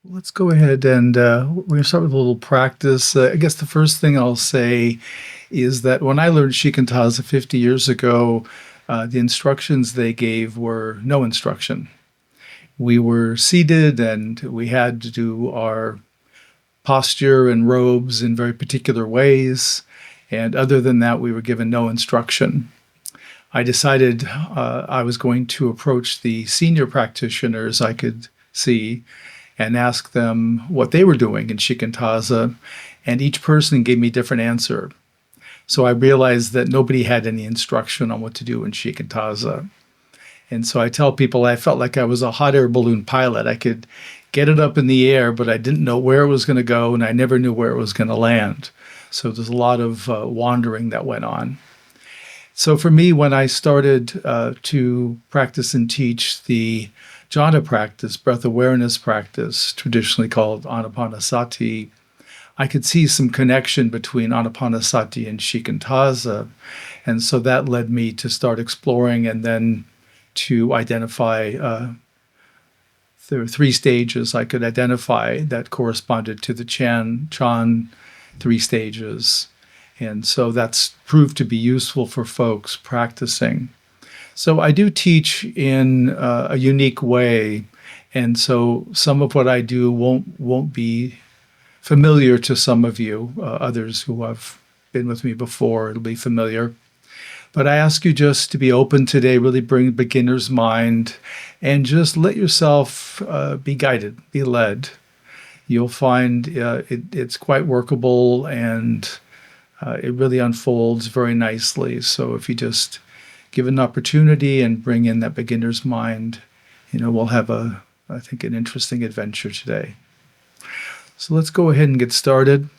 Let's go ahead and we're going to start with a little practice. I guess the first thing I'll say is that when I learned Shikantaza 50 years ago, the instructions they gave were no instruction. We were seated and we had to do our posture and robes in very particular ways. And other than that, we were given no instruction. I decided I was going to approach the senior practitioners I could see and ask them what they were doing in Shikantaza, and each person gave me a different answer. So I realized that nobody had any instruction on what to do in Shikantaza. And so I tell people I felt like I was a hot air balloon pilot. I could get it up in the air, but I didn't know where it was going to go, and I never knew where it was going to land. So there's a lot of wandering that went on. So for me, when I started to practice and teach the jhana practice, breath awareness practice, traditionally called anapanasati, I could see some connection between anapanasati and shikantaza. And so that led me to start exploring and then to identify there were three stages I could identify that corresponded to the Chan three stages. And so that's proved to be useful for folks practicing. So I do teach in a unique way, and so some of what I do won't be familiar to some of you. Others who have been with me before, it'll be familiar. But I ask you just to be open today, really bring beginner's mind, and just let yourself be guided, be led. You'll find it's quite workable, and it really unfolds very nicely. So if you just give an opportunity and bring in that beginner's mind, we'll have I think, an interesting adventure today. So let's go ahead and get started.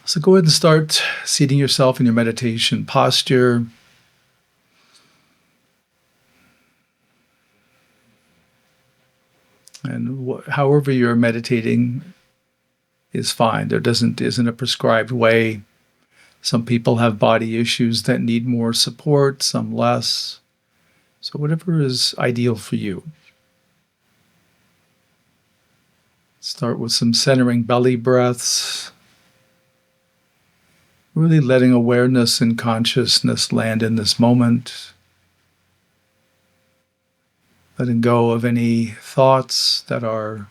So go ahead and start seating yourself in your meditation posture. And however you're meditating is fine. There isn't a prescribed way. Some people have body issues that need more support, some less. So whatever is ideal for you. Start with some centering belly breaths. Really letting awareness and consciousness land in this moment. Letting go of any thoughts that are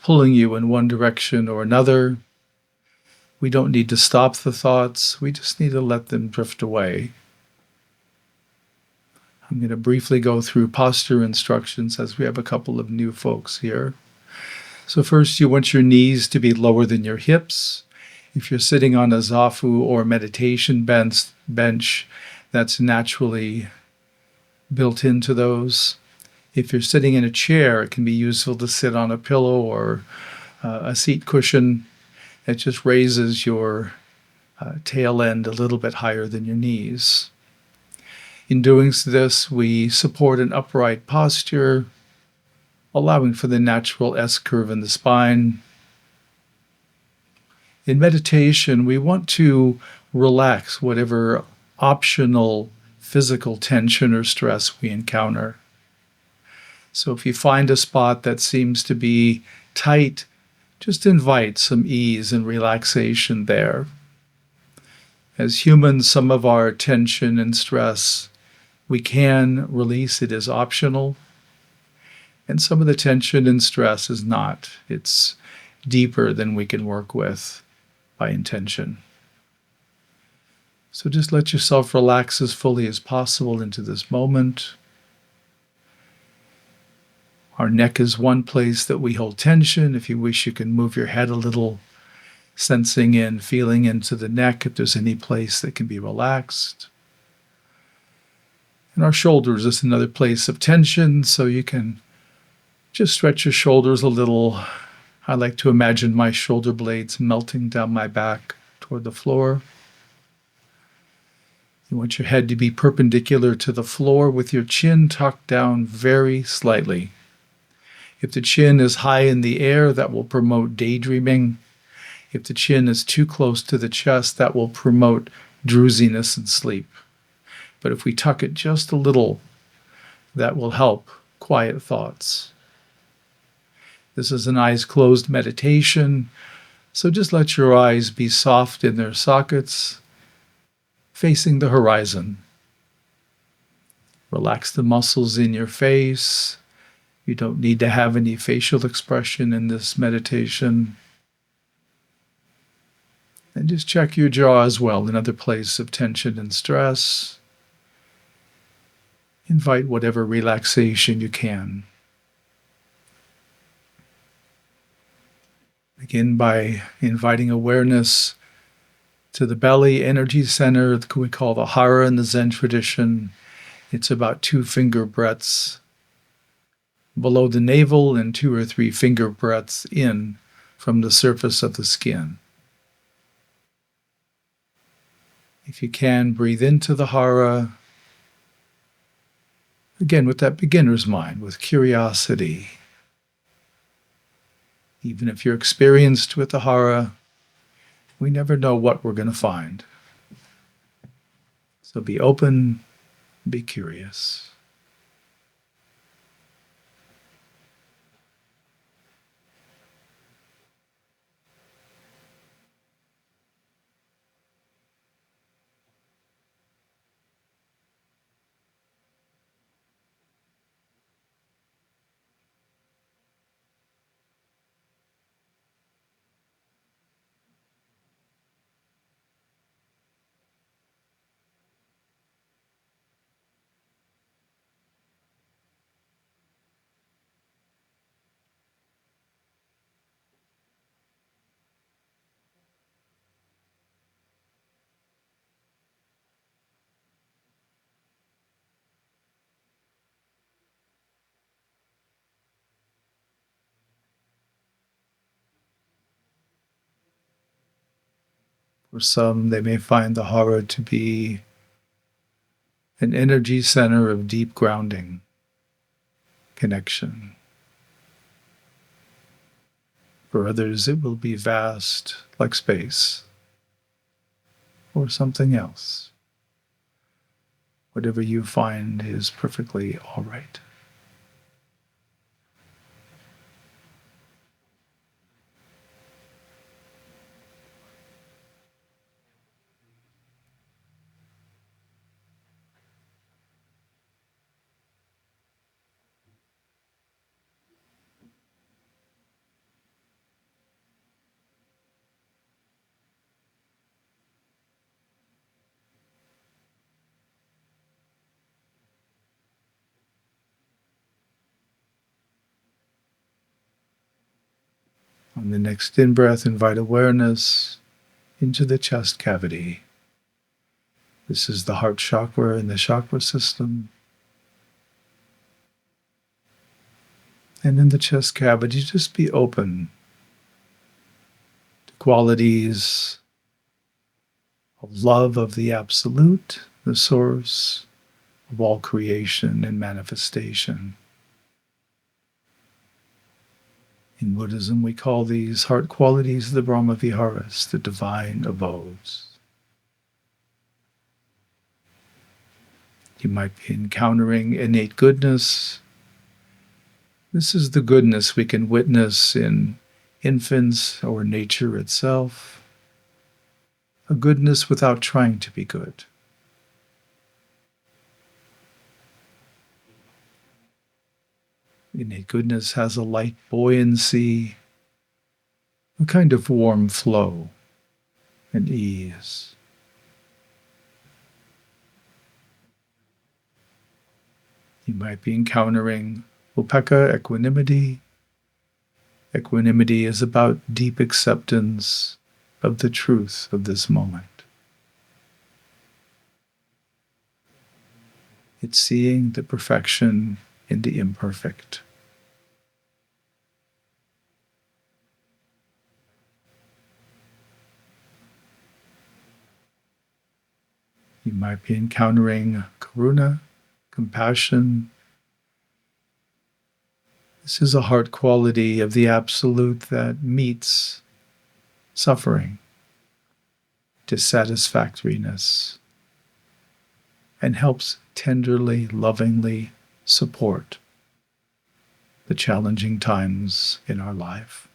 pulling you in one direction or another. We don't need to stop the thoughts. We just need to let them drift away. I'm going to briefly go through posture instructions as we have a couple of new folks here. So first, you want your knees to be lower than your hips. If you're sitting on a zafu or meditation bench, that's naturally built into those. If you're sitting in a chair, it can be useful to sit on a pillow or a seat cushion. It just raises your tail end a little bit higher than your knees. In doing this, we support an upright posture, allowing for the natural S-curve in the spine. In meditation, we want to relax whatever optional physical tension or stress we encounter. So if you find a spot that seems to be tight, just invite some ease and relaxation there. As humans, some of our tension and stress, we can release. It is optional. And some of the tension and stress is not. It's deeper than we can work with by intention. So just let yourself relax as fully as possible into this moment. Our neck is one place that we hold tension. If you wish, you can move your head a little, sensing in, feeling into the neck if there's any place that can be relaxed. And our shoulders is another place of tension, so you can just stretch your shoulders a little. I like to imagine my shoulder blades melting down my back toward the floor. You want your head to be perpendicular to the floor with your chin tucked down very slightly. If the chin is high in the air, that will promote daydreaming. If the chin is too close to the chest, that will promote drowsiness and sleep. But if we tuck it just a little, that will help quiet thoughts. This is an eyes closed meditation, so just let your eyes be soft in their sockets, facing the horizon. Relax the muscles in your face. You don't need to have any facial expression in this meditation. And just check your jaw as well, another place of tension and stress. Invite whatever relaxation you can. Begin by inviting awareness to the belly energy center that we call the hara in the Zen tradition. It's about 2 finger breadths below the navel and 2 or 3 finger breadths in from the surface of the skin. If you can, breathe into the hara, again with that beginner's mind, with curiosity. Even if you're experienced with the hara, we never know what we're going to find. So be open, be curious. For some, they may find the hara to be an energy center of deep grounding, connection. For others, it will be vast, like space, or something else. Whatever you find is perfectly all right. On the next in-breath, invite awareness into the chest cavity. This is the heart chakra in the chakra system. And in the chest cavity, just be open to qualities of love of the Absolute, the source of all creation and manifestation. In Buddhism, we call these heart qualities the Brahma-viharas, the divine abodes. You might be encountering innate goodness. This is the goodness we can witness in infants or nature itself. A goodness without trying to be good. Innate goodness has a light buoyancy, a kind of warm flow and ease. You might be encountering upekkha, equanimity. Equanimity is about deep acceptance of the truth of this moment. It's seeing the perfection in the imperfect. You might be encountering karuna, compassion. This is a heart quality of the Absolute that meets suffering, dissatisfactoriness, and helps tenderly, lovingly support the challenging times in our life.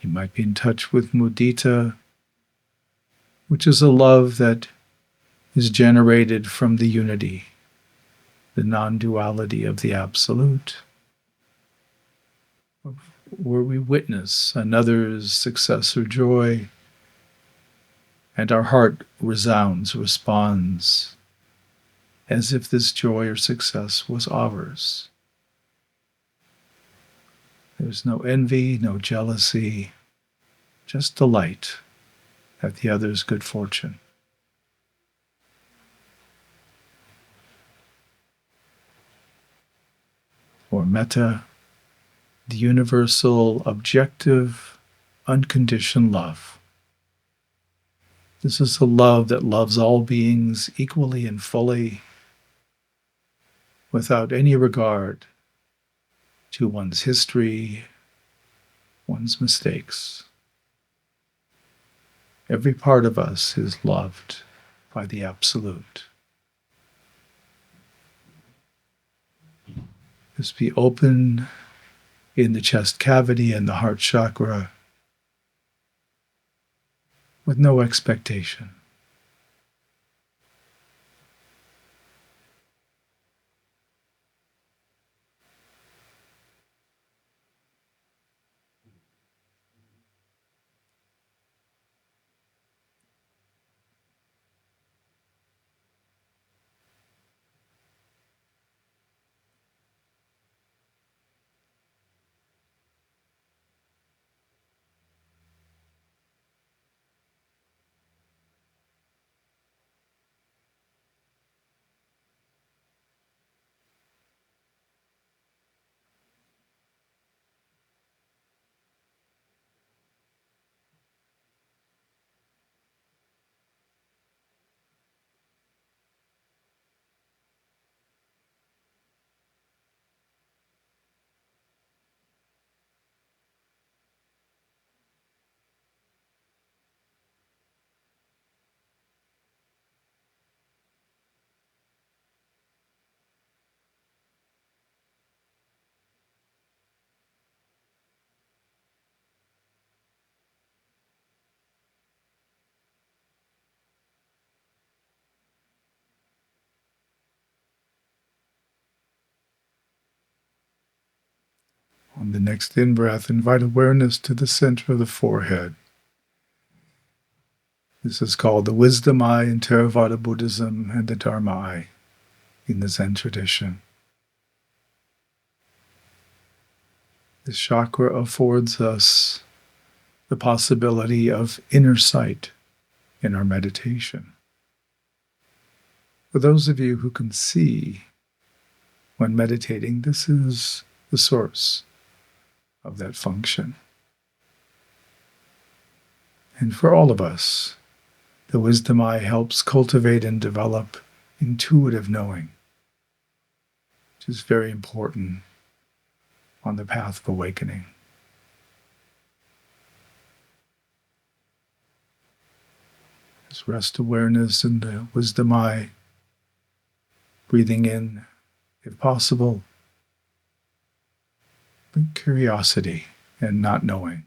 You might be in touch with mudita, which is a love that is generated from the unity, the non-duality of the Absolute, where we witness another's success or joy, and our heart resounds, responds, as if this joy or success was ours. There's no envy, no jealousy, just delight at the other's good fortune. Or metta, the universal, objective, unconditioned love. This is a love that loves all beings equally and fully, without any regard to one's history, one's mistakes. Every part of us is loved by the Absolute. Just be open in the chest cavity and the heart chakra with no expectation. On the next in-breath, invite awareness to the center of the forehead. This is called the wisdom eye in Theravada Buddhism and the Dharma eye in the Zen tradition. This chakra affords us the possibility of inner sight in our meditation. For those of you who can see when meditating, this is the source of that function. And for all of us, the wisdom eye helps cultivate and develop intuitive knowing, which is very important on the path of awakening. Just rest awareness in the wisdom eye, breathing in, if possible, but curiosity and not knowing.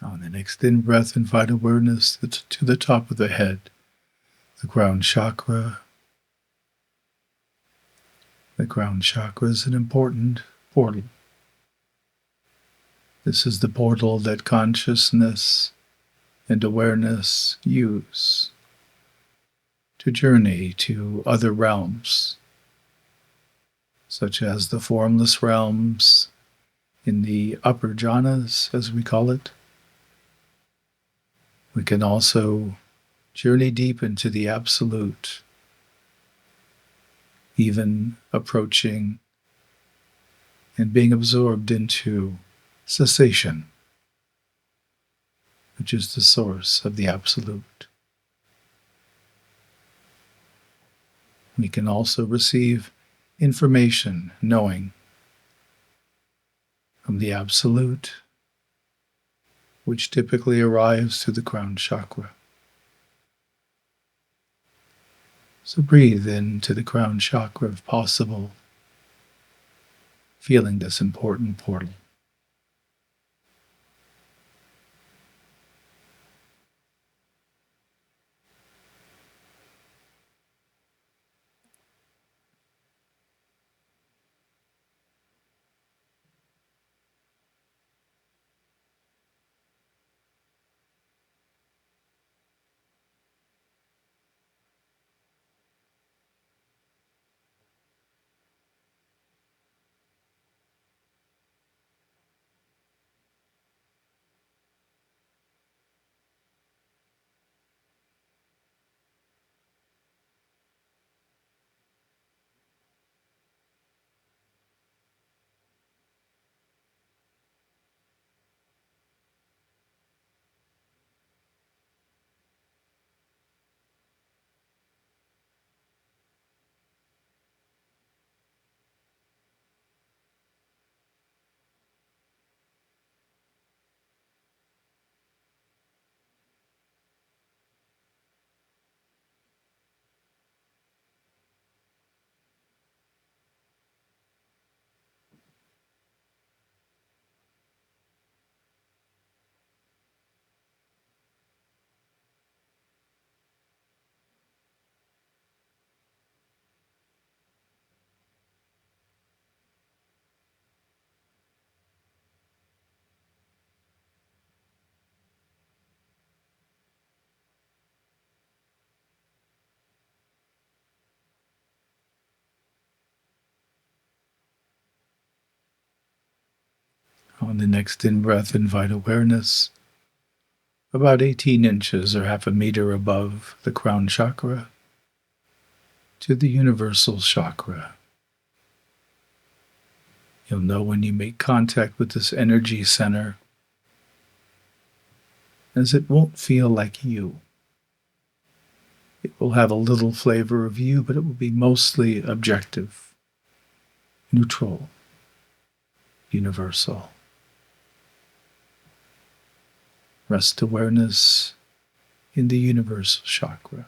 On the next in breath, invite awareness to the top of the head, the crown chakra. The crown chakra is an important portal. This is the portal that consciousness and awareness use to journey to other realms, such as the formless realms in the upper jhanas, as we call it. We can also journey deep into the absolute, even approaching and being absorbed into cessation, which is the source of the absolute. We can also receive information, knowing from the absolute, which typically arrives through the crown chakra. So breathe into the crown chakra if possible, feeling this important portal. On the next in breath, invite awareness about 18 inches or half a meter above the crown chakra to the universal chakra. You'll know when you make contact with this energy center, as it won't feel like you. It will have a little flavor of you, but it will be mostly objective, neutral, universal. Rest awareness in the universal chakra.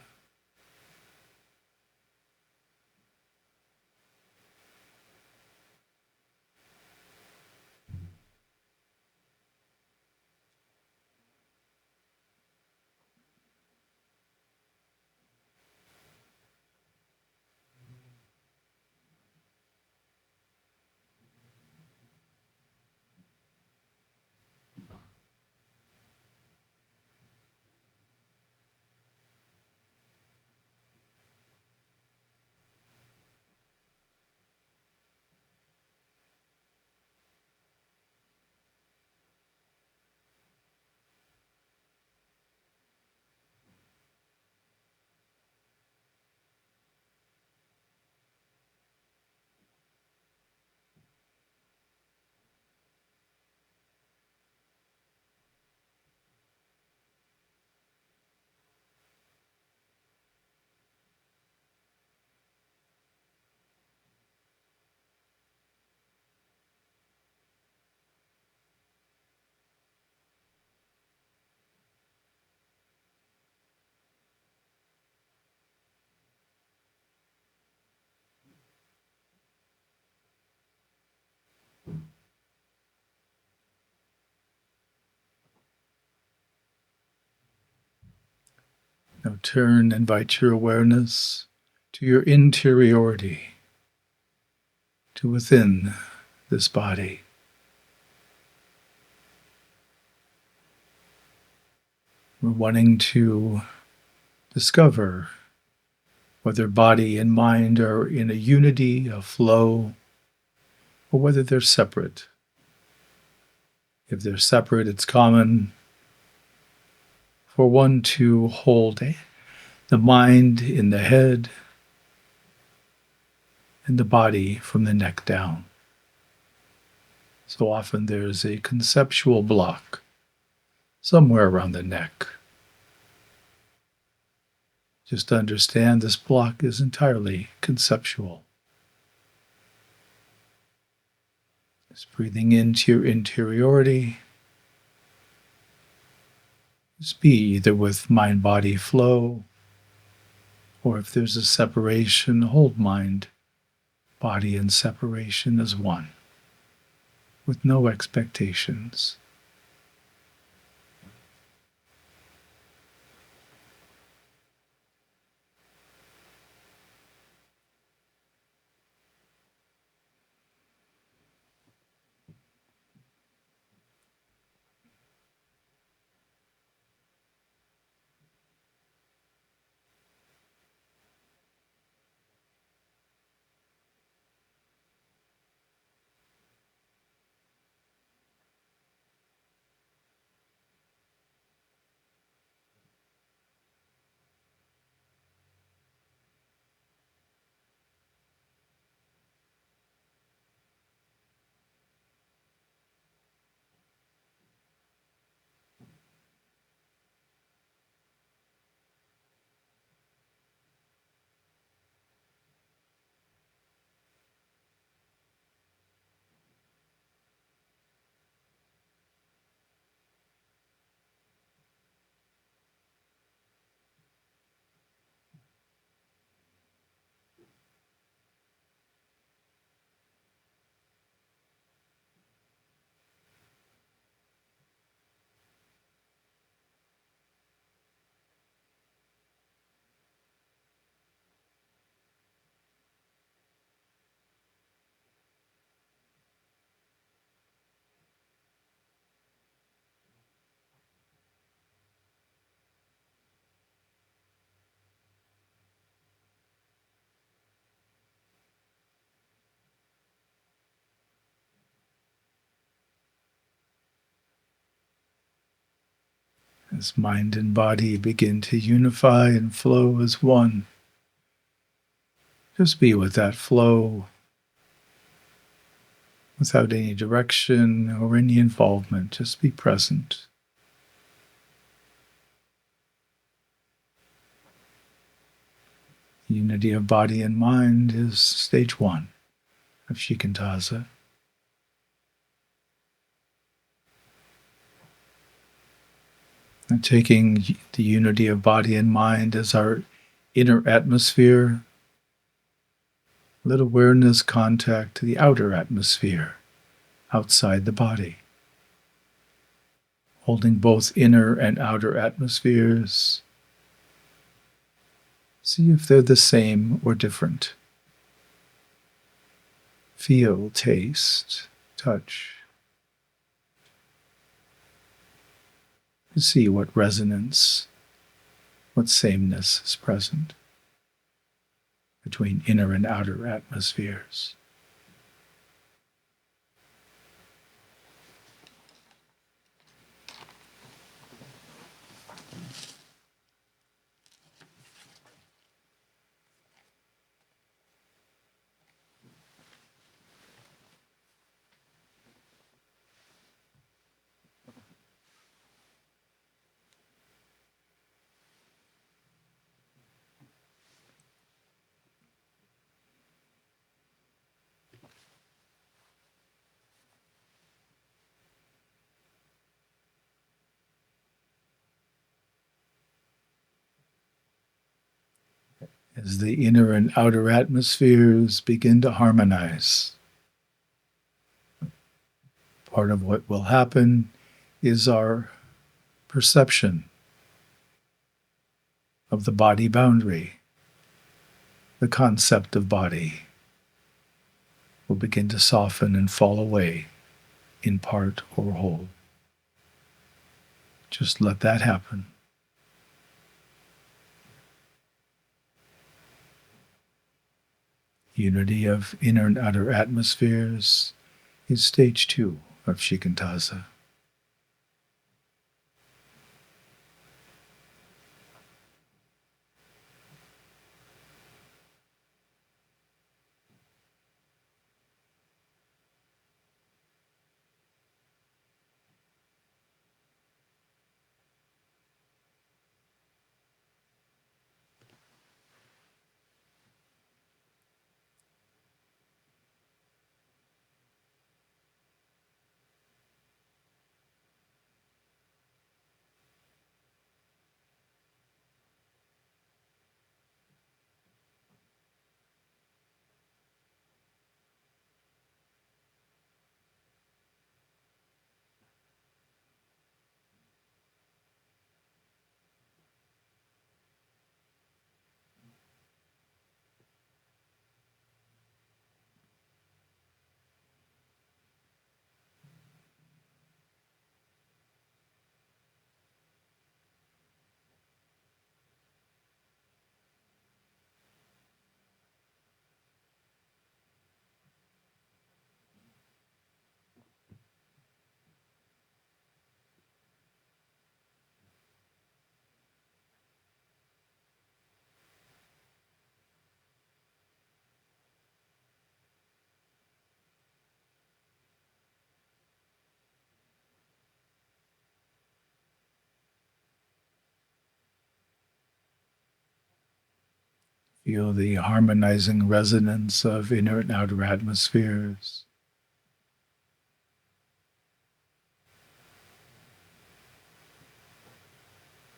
Now invite your awareness to your interiority, to within this body. We're wanting to discover whether body and mind are in a unity, a flow, or whether they're separate. If they're separate, it's common for one to hold the mind in the head and the body from the neck down. So often there's a conceptual block somewhere around the neck. Just understand this block is entirely conceptual. Just breathing into your interiority. Just be either with mind-body flow, or if there's a separation, hold mind, body, and separation as one, with no expectations. As mind and body begin to unify and flow as one, just be with that flow without any direction or any involvement. Just be present. Unity of body and mind is stage one of Shikantaza. And taking the unity of body and mind as our inner atmosphere, let awareness contact the outer atmosphere outside the body. Holding both inner and outer atmospheres, see if they're the same or different. Feel, taste, touch. See what resonance, what sameness is present between inner and outer atmospheres. As the inner and outer atmospheres begin to harmonize, part of what will happen is our perception of the body boundary, the concept of body, will begin to soften and fall away in part or whole. Just let that happen. Unity of inner and outer atmospheres is stage 2 of Shikantaza. Feel the harmonizing resonance of inner and outer atmospheres.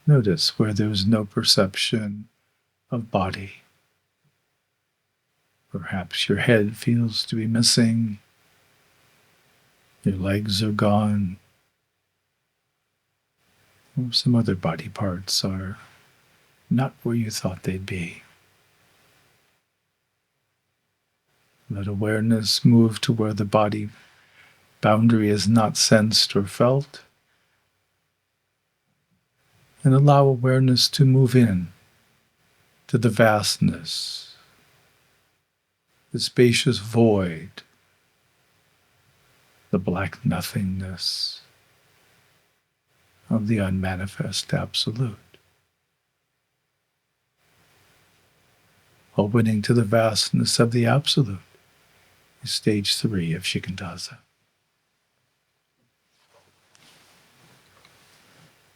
Notice where there is no perception of body. Perhaps your head feels to be missing, your legs are gone, or some other body parts are not where you thought they'd be. Let awareness move to where the body boundary is not sensed or felt, and allow awareness to move in to the vastness, the spacious void, the black nothingness of the unmanifest Absolute. Opening to the vastness of the Absolute is stage 3 of Shikantaza.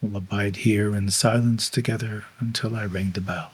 We'll abide here in silence together until I ring the bell.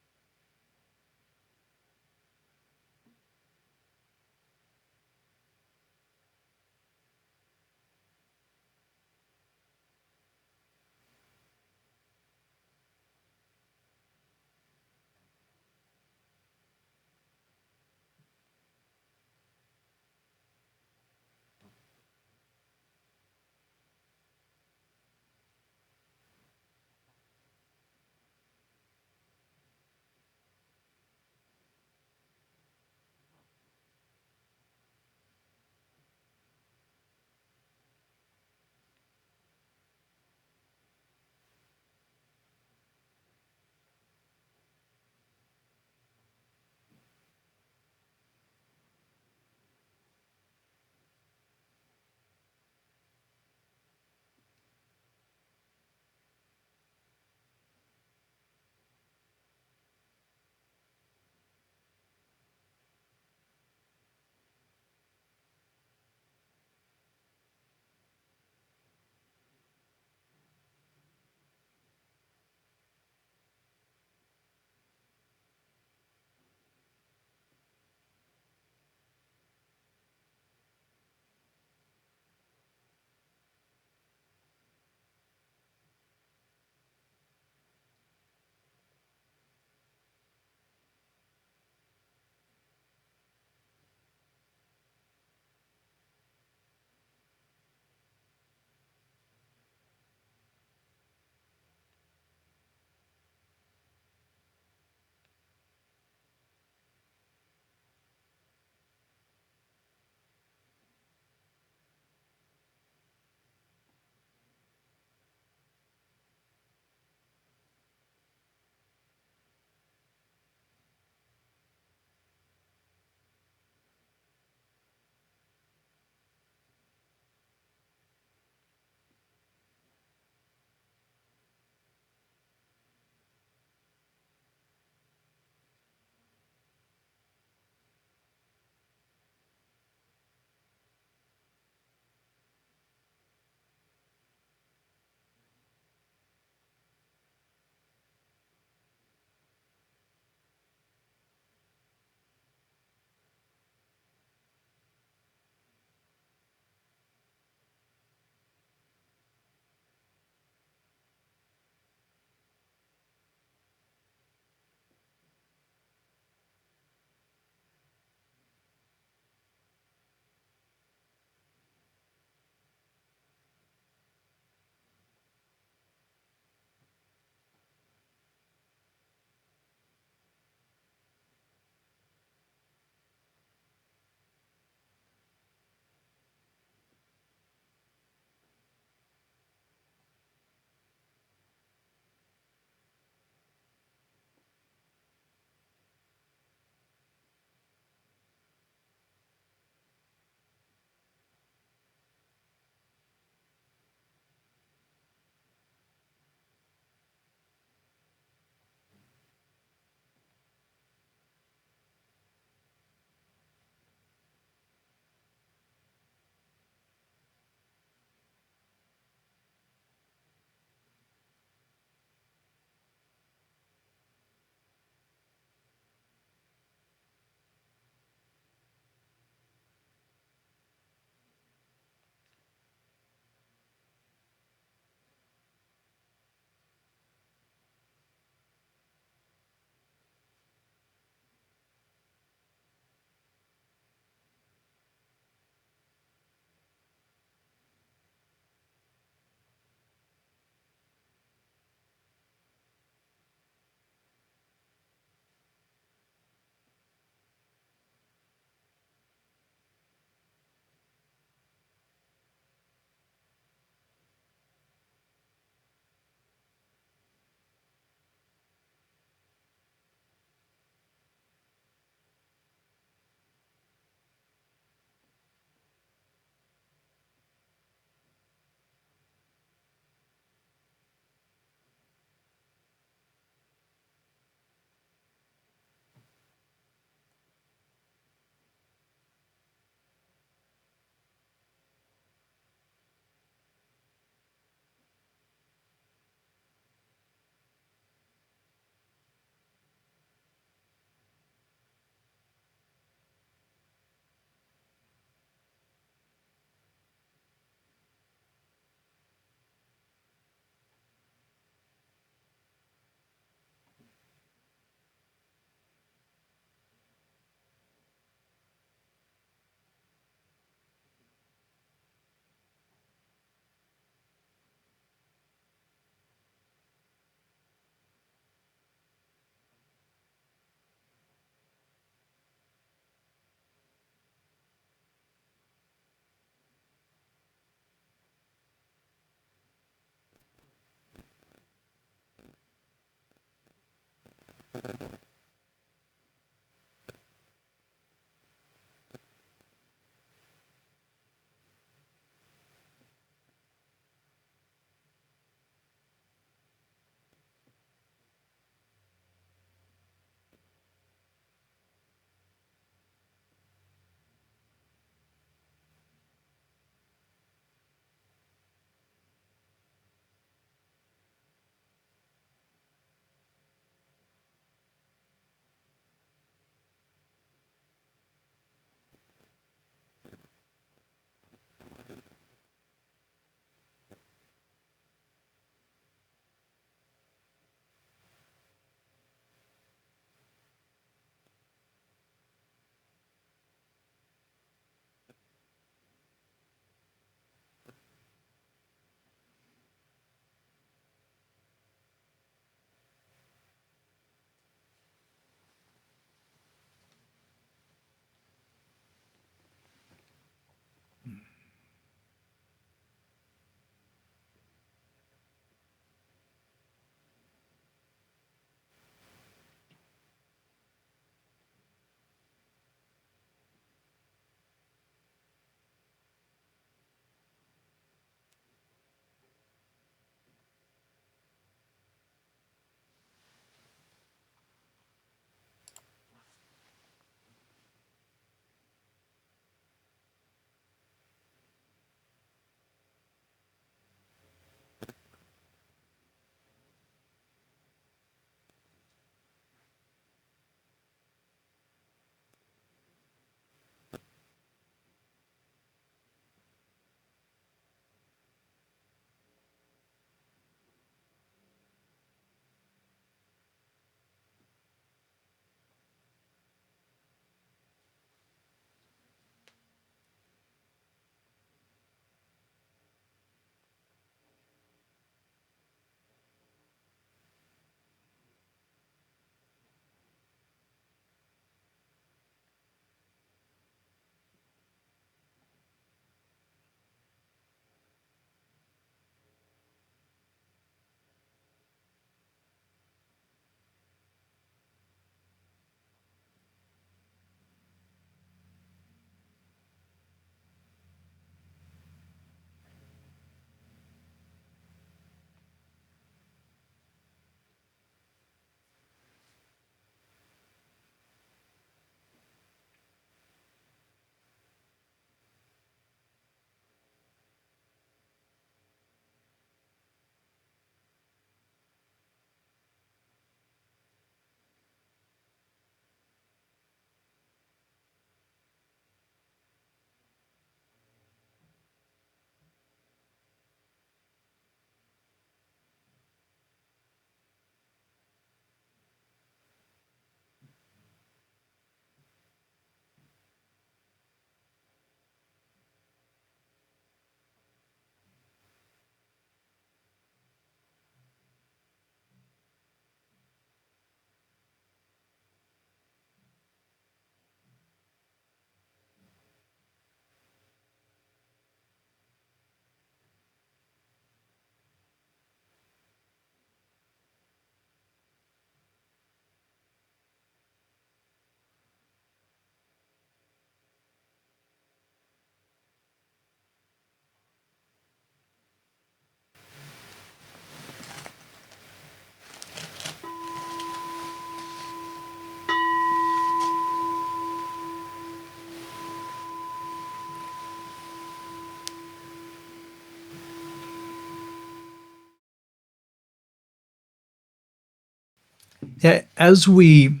Yeah, as we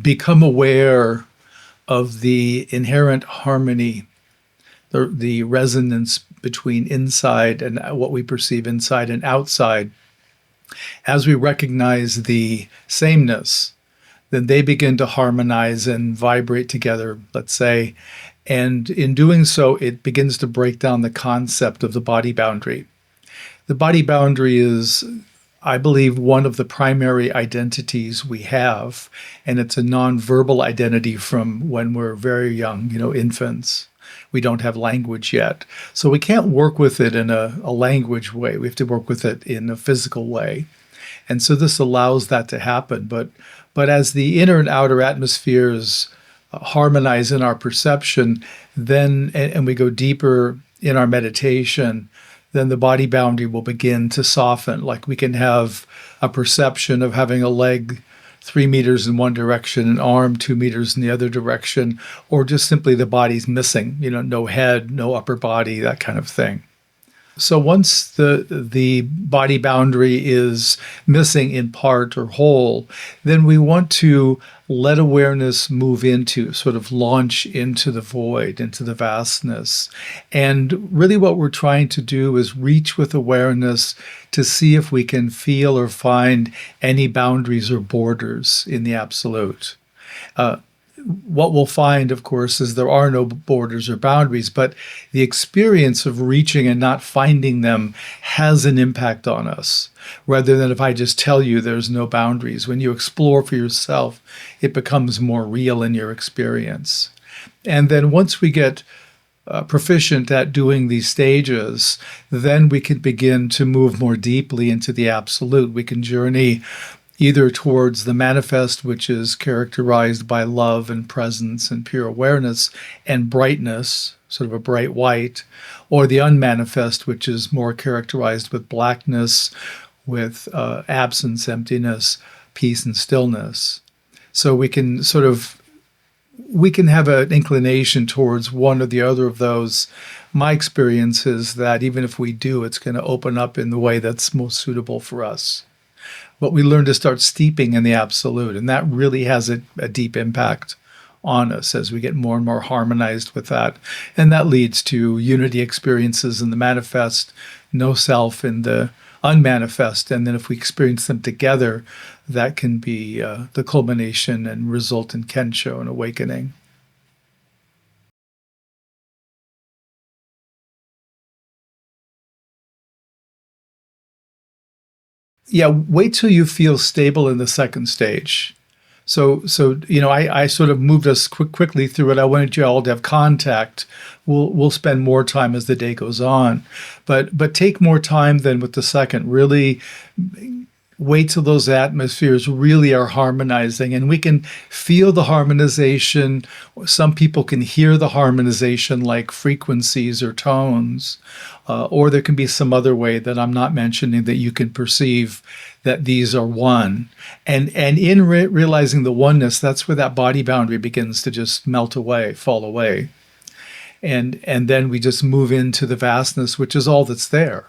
become aware of the inherent harmony, the resonance between inside and what we perceive inside and outside, as we recognize the sameness, then they begin to harmonize and vibrate together, let's say. And in doing so, it begins to break down the concept of the body boundary. The body boundary is, I believe, one of the primary identities we have, and it's a nonverbal identity from when we're very young, infants. We don't have language yet. So we can't work with it in a language way. We have to work with it in a physical way. And so this allows that to happen. But But as the inner and outer atmospheres harmonize in our perception, then, and we go deeper in our meditation, then the body boundary will begin to soften. Like we can have a perception of having a leg 3 meters in one direction, an arm 2 meters in the other direction, or just simply the body's missing, no head, no upper body, that kind of thing. So once the body boundary is missing in part or whole, then we want to let awareness move into, sort of launch into the void, into the vastness. And really what we're trying to do is reach with awareness to see if we can feel or find any boundaries or borders in the absolute. What we'll find, of course, is there are no borders or boundaries, but the experience of reaching and not finding them has an impact on us, rather than if I just tell you there's no boundaries. When you explore for yourself, it becomes more real in your experience. And then once we get proficient at doing these stages, then we can begin to move more deeply into the absolute. We can journey either towards the manifest, which is characterized by love and presence and pure awareness and brightness, sort of a bright white, or the unmanifest, which is more characterized with blackness, with absence, emptiness, peace, and stillness. So we can have an inclination towards one or the other of those. My experience is that even if we do, it's going to open up in the way that's most suitable for us. But we learn to start steeping in the absolute, and that really has a deep impact on us as we get more and more harmonized with that. And that leads to unity experiences in the manifest, no self in the unmanifest. And then if we experience them together, that can be the culmination and result in Kensho and awakening. Yeah, wait till you feel stable in the second stage. So I sort of moved us quickly through it. I wanted you all to have contact. We'll spend more time as the day goes on, but take more time than with the second. Really wait till those atmospheres really are harmonizing, and we can feel the harmonization. Some people can hear the harmonization like frequencies or tones, or there can be some other way that I'm not mentioning that you can perceive that these are one. And in realizing the oneness, that's where that body boundary begins to just melt away, fall away. And then we just move into the vastness, which is all that's there.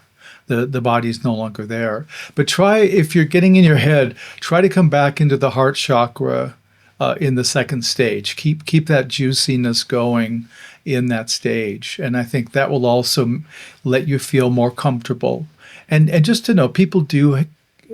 The body's no longer there. But try, if you're getting in your head, try to come back into the heart chakra in the second stage. Keep that juiciness going in that stage. And I think that will also let you feel more comfortable. And just to know, people do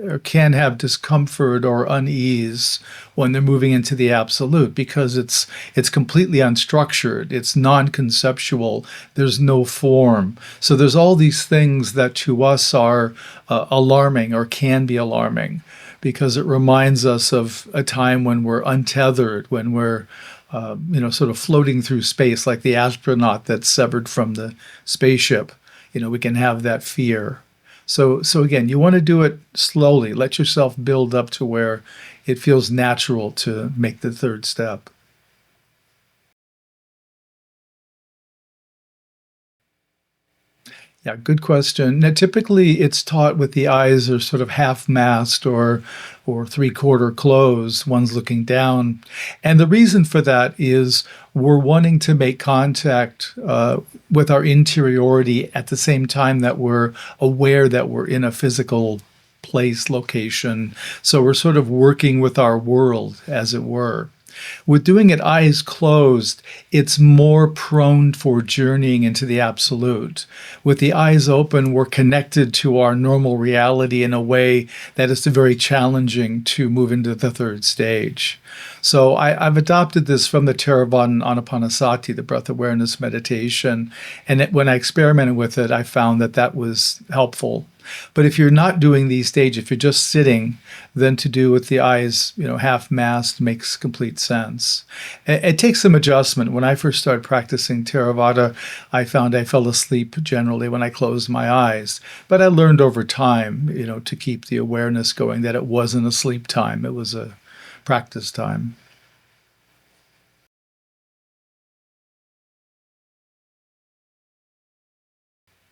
or can have discomfort or unease when they're moving into the absolute, because it's completely unstructured, it's non-conceptual, there's no form. So there's all these things that to us are alarming or can be alarming, because it reminds us of a time when we're untethered, when we're sort of floating through space like the astronaut that's severed from the spaceship. We can have that fear. So again, you want to do it slowly. Let yourself build up to where it feels natural to make the third step. Yeah, good question. Now, typically, it's taught with the eyes are sort of half-masked or three-quarter closed, one's looking down. And the reason for that is we're wanting to make contact with our interiority at the same time that we're aware that we're in a physical place, location. So we're sort of working with our world, as it were. With doing it eyes closed, it's more prone for journeying into the absolute. With the eyes open, we're connected to our normal reality in a way that is very challenging to move into the third stage. So I've adopted this from the Theravada Anapanasati, the breath awareness meditation. And when I experimented with it, I found that was helpful. But if you're not doing these stages, if you're just sitting, then to do with the eyes, half-masked makes complete sense. It takes some adjustment. When I first started practicing Theravada, I found I fell asleep generally when I closed my eyes. But I learned over time, to keep the awareness going, that it wasn't a sleep time. It was a practice time.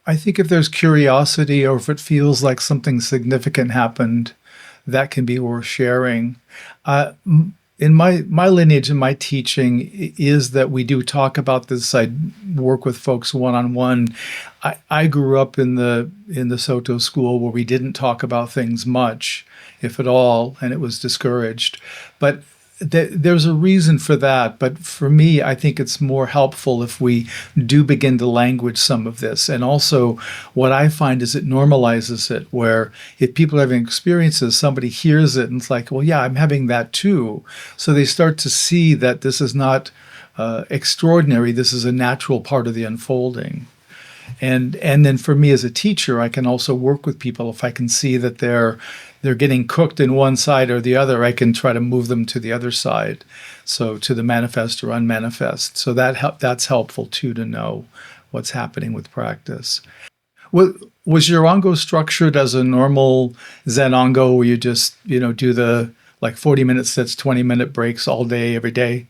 I think if there's curiosity or if it feels like something significant happened, that can be worth sharing. In my lineage and my teaching is that we do talk about this. I work with folks one on one. I grew up in the Soto school where we didn't talk about things much, if at all, and it was discouraged. But there's a reason for that. But for me, I think it's more helpful if we do begin to language some of this. And also, what I find is it normalizes it, where if people are having experiences, somebody hears it and it's like, well, yeah, I'm having that too. So they start to see that this is not extraordinary. This is a natural part of the unfolding. And then for me as a teacher, I can also work with people. If I can see that they're getting cooked in one side or the other, I can try to move them to the other side, so to the manifest or unmanifest. So that's helpful too, to know what's happening with practice. Was your Ango structured as a normal Zen Ango where you just do the like 40-minute sits, 20-minute breaks all day every day?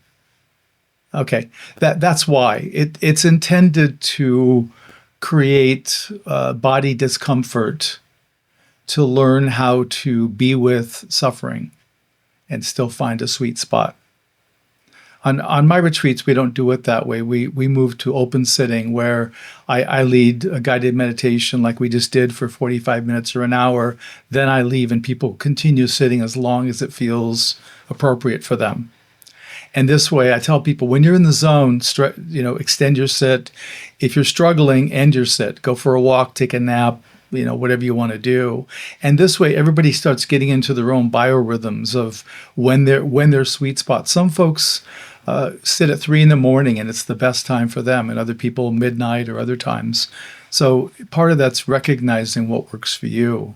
Okay, that's why it's intended to create body discomfort, to learn how to be with suffering and still find a sweet spot. On my retreats, we don't do it that way. We move to open sitting, where I lead a guided meditation like we just did for 45 minutes or an hour. Then I leave and people continue sitting as long as it feels appropriate for them. And this way, I tell people, when you're in the zone, extend your sit. If you're struggling, end your sit. Go for a walk, take a nap, whatever you want to do. And this way, everybody starts getting into their own biorhythms of when their sweet spot. Some folks sit at 3 a.m. and it's the best time for them, and other people midnight or other times. So part of that's recognizing what works for you.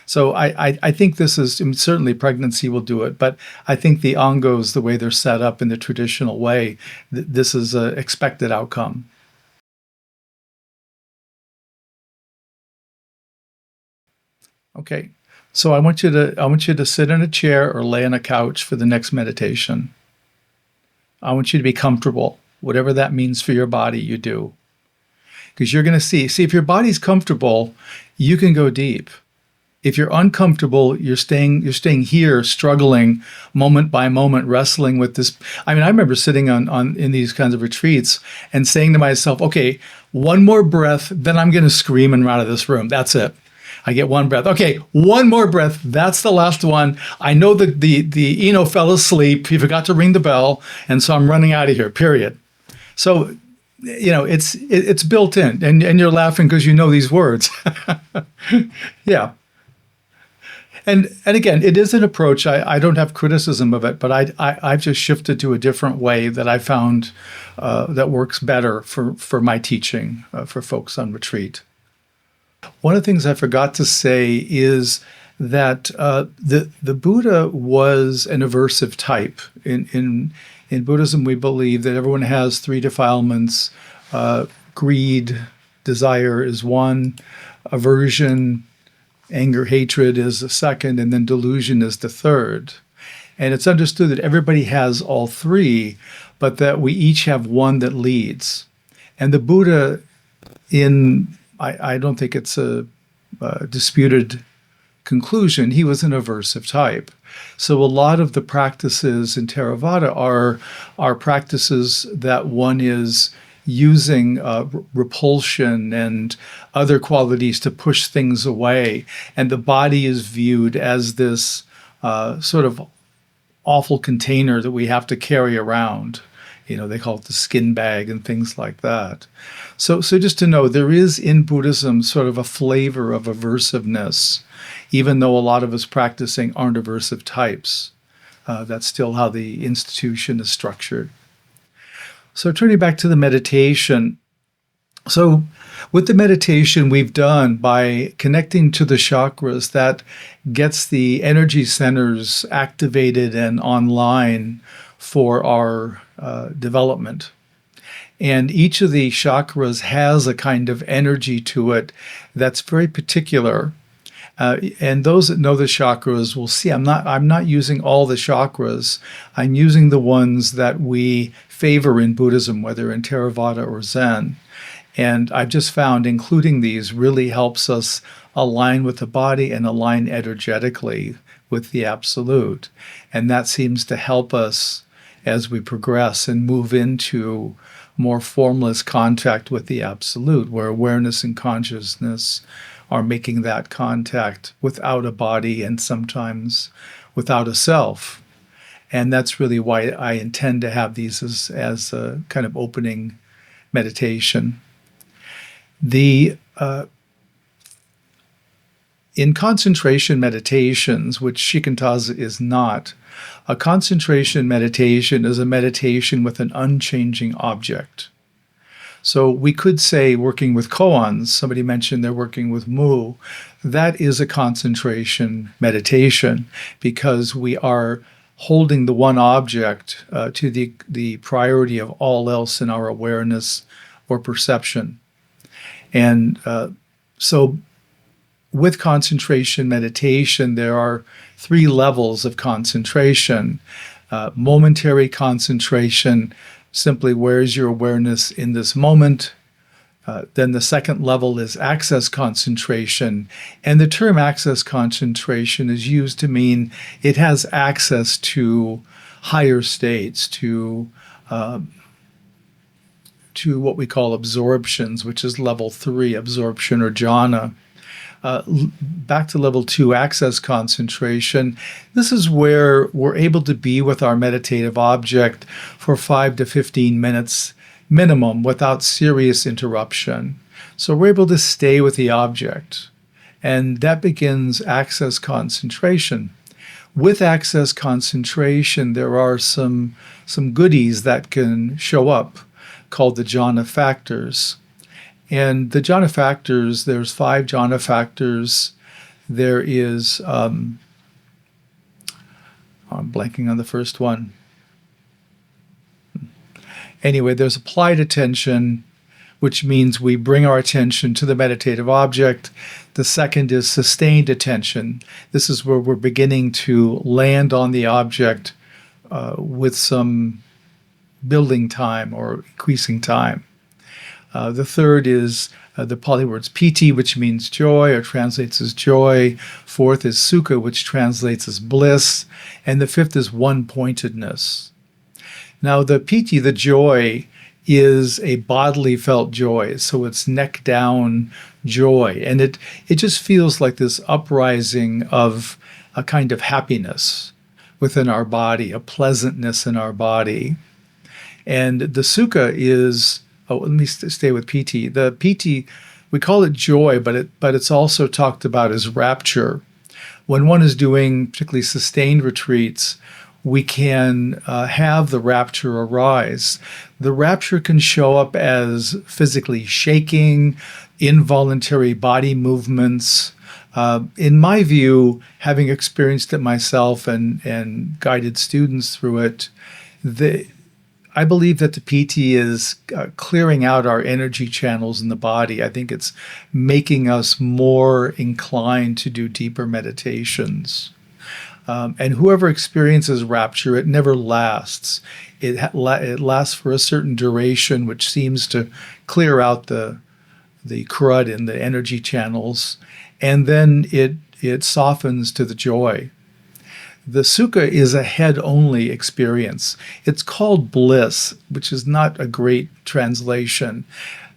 So I think this is, certainly pregnancy will do it, but I think the Angos, the way they're set up in the traditional way, this is an expected outcome. Okay, so I want you to sit in a chair or lay on a couch for the next meditation. I want you to be comfortable, whatever that means for your body. You do, because you're going to see if your body's comfortable, you can go deep. If you're uncomfortable, you're staying here, struggling moment by moment, wrestling with this. I remember sitting in these kinds of retreats and saying to myself, okay, one more breath, then I'm going to scream and run out of this room. That's it. I get one breath. Okay, one more breath. That's the last one. I know that the Eno fell asleep. He forgot to ring the bell, and so I'm running out of here. Period. So, it's built in, and you're laughing because you know these words. Yeah. And again, it is an approach. I don't have criticism of it, but I've just shifted to a different way that I found that works better for my teaching for folks on retreat. One of the things I forgot to say is that the Buddha was an aversive type. In Buddhism, we believe that everyone has 3 defilements. Greed, desire is one. Aversion, anger, hatred is the second, and then delusion is the third. And it's understood that everybody has all 3, but that we each have one that leads. And the Buddha, I don't think it's a disputed conclusion, he was an aversive type. So a lot of the practices in Theravada are practices that one is using repulsion and other qualities to push things away. And the body is viewed as this sort of awful container that we have to carry around. They call it the skin bag and things like that. So just to know, there is in Buddhism sort of a flavor of aversiveness, even though a lot of us practicing aren't aversive types. That's still how the institution is structured. So turning back to the meditation. So with the meditation we've done, by connecting to the chakras, that gets the energy centers activated and online for our development. And each of the chakras has a kind of energy to it that's very particular. And those that know the chakras will see I'm not using all the chakras. I'm using the ones that we favor in Buddhism, whether in Theravada or Zen. And I've just found including these really helps us align with the body and align energetically with the absolute. And that seems to help us as we progress and move into more formless contact with the absolute, where awareness and consciousness are making that contact without a body and sometimes without a self. And that's really why I intend to have these as a kind of opening meditation. In concentration meditations, which Shikantaza is not, a concentration meditation is a meditation with an unchanging object. So we could say working with koans, somebody mentioned they're working with mu, that is a concentration meditation because we are holding the one object to the priority of all else in our awareness or perception. And so with concentration meditation, there are 3 levels of concentration. Momentary concentration, simply where's your awareness in this moment? Then the second level is access concentration. And the term access concentration is used to mean it has access to higher states, to what we call absorptions, which is level 3, absorption or jhana. Back to level 2, access concentration. This is where we're able to be with our meditative object for 5 to 15 minutes minimum without serious interruption. So we're able to stay with the object. And that begins access concentration. With access concentration, there are some goodies that can show up called the jhana factors. And the jhana factors, there's 5 jhana factors. There is, I'm blanking on the first one. Anyway, there's applied attention, which means we bring our attention to the meditative object. The second is sustained attention. This is where we're beginning to land on the object with some building time or increasing time. The third is the Pali words piti, which means joy or translates as joy. Fourth is sukha, which translates as bliss. And the fifth is one-pointedness. Now, the piti, the joy, is a bodily felt joy. So it's neck down joy. And it just feels like this uprising of a kind of happiness within our body, a pleasantness in our body. And the sukha is, let me stay with piti. The piti, we call it joy, but it's also talked about as rapture. When one is doing particularly sustained retreats, we can have the rapture arise. The rapture can show up as physically shaking, involuntary body movements. In my view, having experienced it myself and guided students through it, I believe that the PT is clearing out our energy channels in the body. I think it's making us more inclined to do deeper meditations. And whoever experiences rapture, it never lasts. It lasts for a certain duration, which seems to clear out the crud in the energy channels, and then it softens to the joy. The sukha is a head-only experience. It's called bliss, which is not a great translation.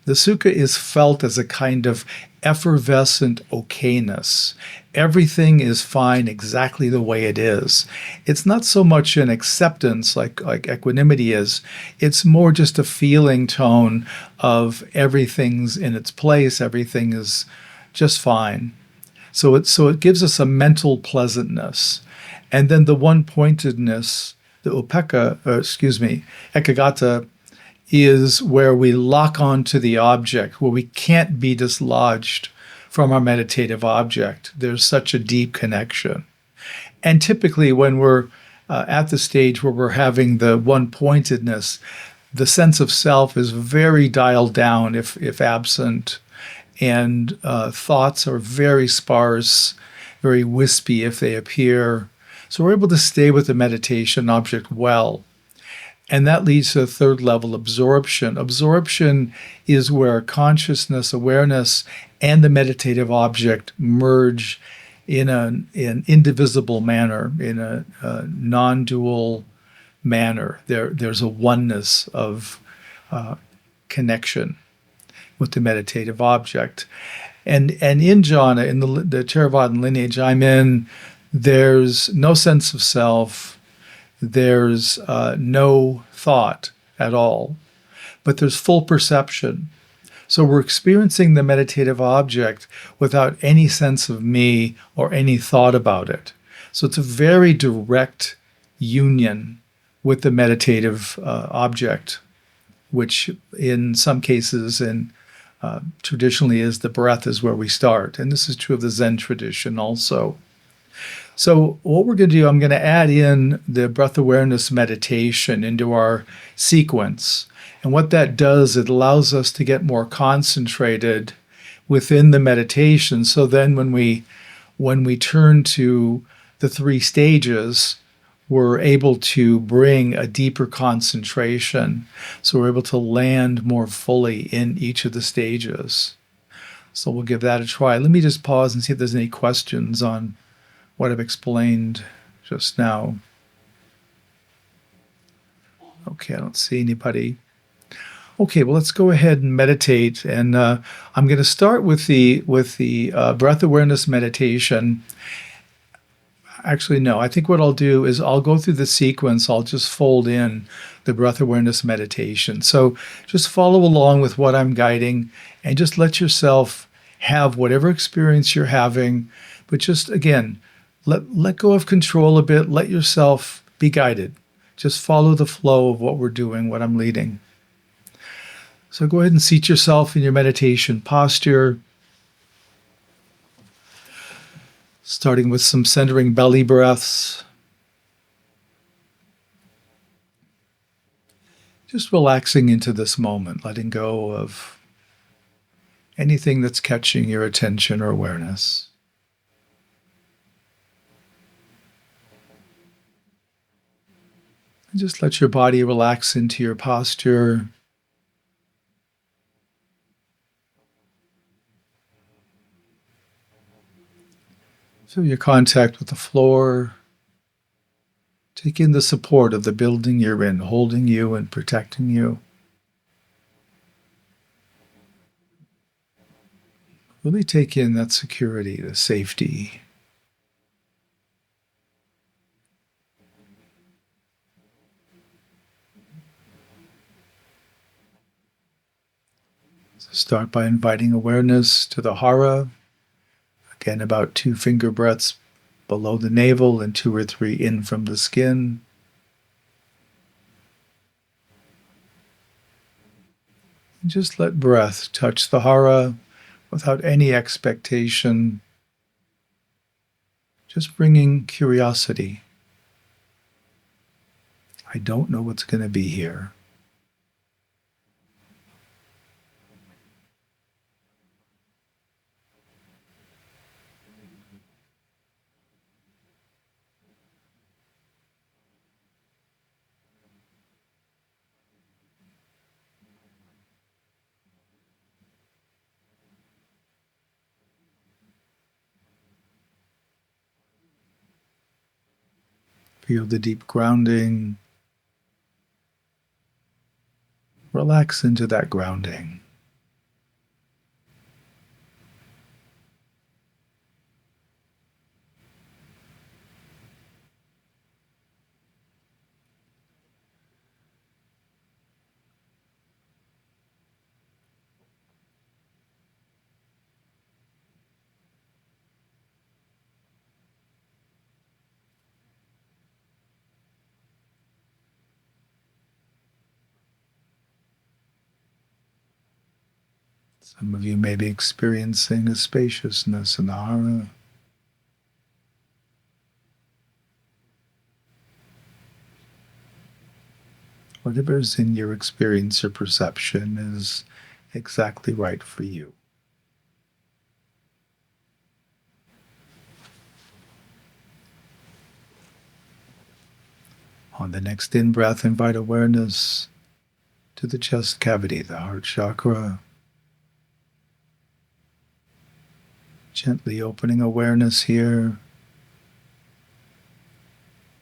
The sukha is felt as a kind of effervescent okayness. Everything is fine exactly the way it is. It's not so much an acceptance like equanimity is. It's more just a feeling tone of everything's in its place. Everything is just fine. So it gives us a mental pleasantness. And then the one-pointedness, the ekagata, is where we lock onto the object, where we can't be dislodged from our meditative object. There's such a deep connection. And typically when we're at the stage where we're having the one-pointedness, the sense of self is very dialed down if absent. and thoughts are very sparse, very wispy if they appear. So we're able to stay with the meditation object well. And that leads to the third level, absorption. Absorption is where consciousness, awareness, and the meditative object merge in an indivisible manner, in a non-dual manner. There's a oneness of connection with the meditative object. And in jhana, in the Theravadan lineage I'm in, there's no sense of self, there's no thought at all, but there's full perception. So we're experiencing the meditative object without any sense of me or any thought about it. So it's a very direct union with the meditative object, which in some cases and traditionally is the breath is where we start. And this is true of the Zen tradition also. So what we're going to do, I'm going to add in the breath awareness meditation into our sequence. And what that does, it allows us to get more concentrated within the meditation. So then when we turn to the three stages, we're able to bring a deeper concentration. So we're able to land more fully in each of the stages. So we'll give that a try. Let me just pause and see if there's any questions on what I've explained just now. Okay, I don't see anybody. Okay, well, let's go ahead and meditate. And I'm going to start with the breath awareness meditation. Actually, no. I think what I'll do is I'll go through the sequence. I'll just fold in the breath awareness meditation. So just follow along with what I'm guiding and just let yourself have whatever experience you're having. But just, again, let go of control a bit. Let yourself be guided. Just follow the flow of what we're doing, what I'm leading. So go ahead and seat yourself in your meditation posture, starting with some centering belly breaths. Just relaxing into this moment, letting go of anything that's catching your attention or awareness. And just let your body relax into your posture. Feel your contact with the floor. Take in the support of the building you're in, holding you and protecting you. Really take in that security, the safety. So start by inviting awareness to the hara. Again, about 2 finger breaths below the navel and 2 or 3 in from the skin. And just let breath touch the hara without any expectation. Just bringing curiosity. I don't know what's going to be here. Feel the deep grounding. Relax into that grounding. Some of you may be experiencing a spaciousness in the hara. Whatever's in your experience or perception is exactly right for you. On the next in-breath, invite awareness to the chest cavity, the heart chakra. Gently opening awareness here.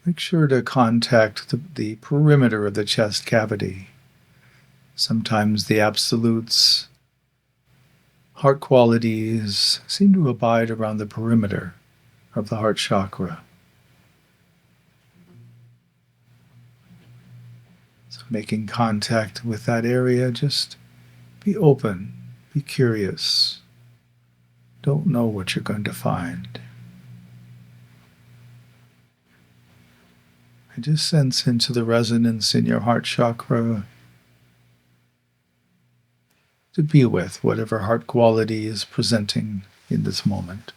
Make sure to contact the perimeter of the chest cavity. Sometimes the absolutes, heart qualities, seem to abide around the perimeter of the heart chakra. So making contact with that area, just be open, be curious. Don't know what you're going to find. And just sense into the resonance in your heart chakra to be with whatever heart quality is presenting in this moment.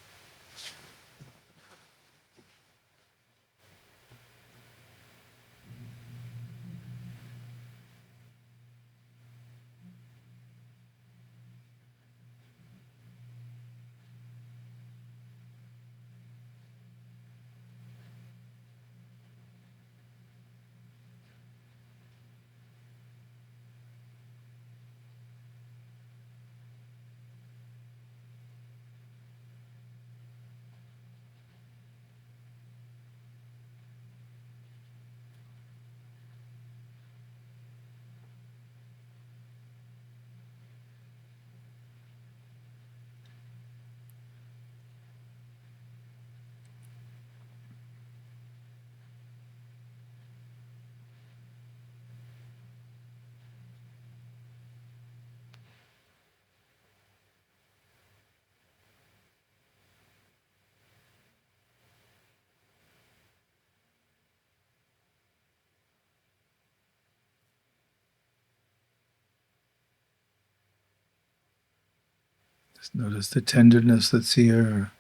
Just notice the tenderness that's here,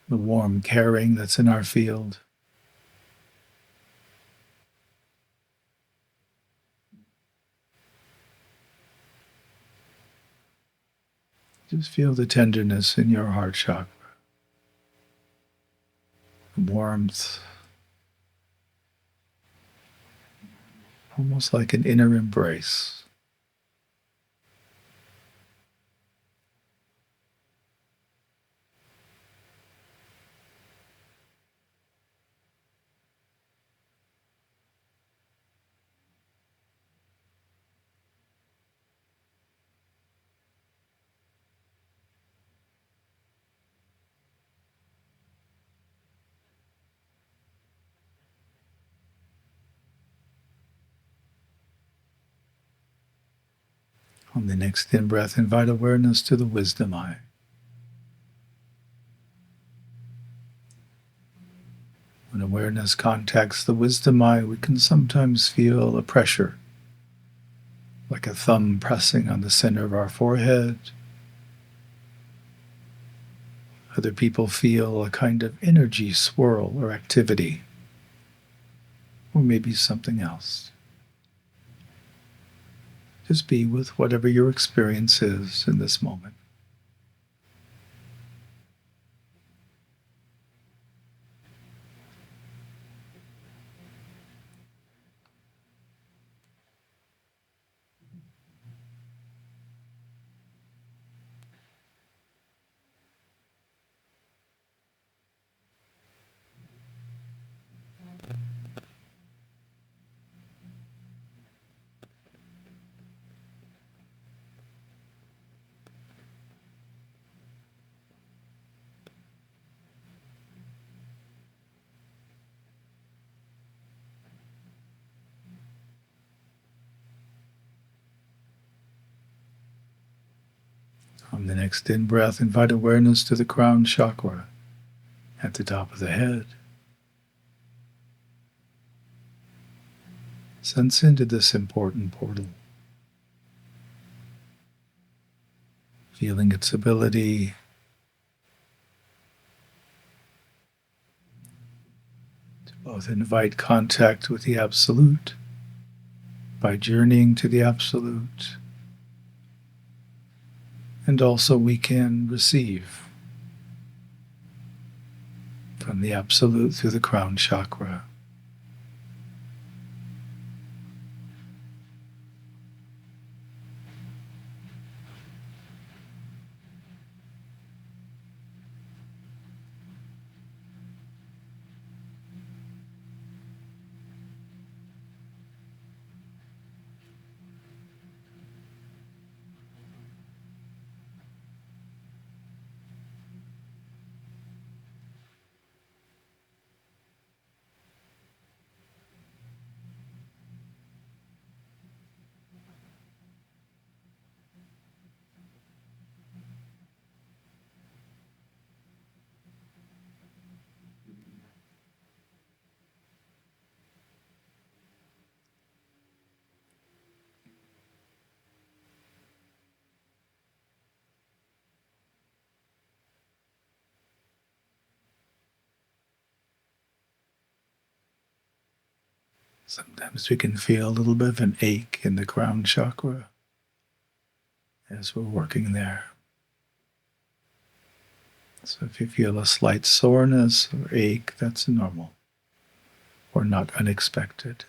the warm caring that's in our field. Just feel the tenderness in your heart chakra, warmth, almost like an inner embrace. On the next in-breath, invite awareness to the wisdom eye. When awareness contacts the wisdom eye, we can sometimes feel a pressure, like a thumb pressing on the center of our forehead. Other people feel a kind of energy swirl or activity, or maybe something else. Just be with whatever your experience is in this moment. On the next in-breath, invite awareness to the crown chakra at the top of the head. Sense into this important portal, feeling its ability to both invite contact with the Absolute by journeying to the Absolute, and also we can receive from the Absolute through the crown chakra. Sometimes we can feel a little bit of an ache in the crown chakra as we're working there. So if you feel a slight soreness or ache, that's normal or not unexpected.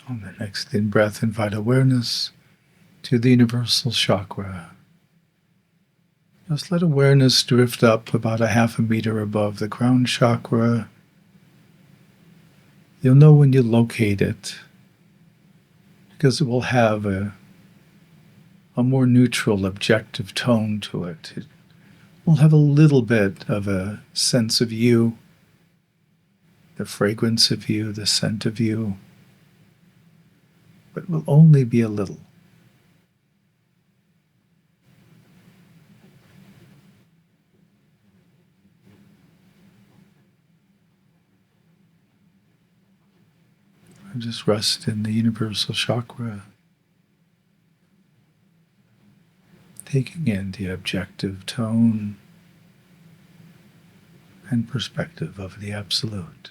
On the next in-breath, invite awareness to the universal chakra. Just let awareness drift up about a half a meter above the crown chakra. You'll know when you locate it because it will have a more neutral, objective tone to it. It will have a little bit of a sense of you, the fragrance of you, the scent of you, but will only be a little. And just rest in the universal chakra, taking in the objective tone and perspective of the Absolute.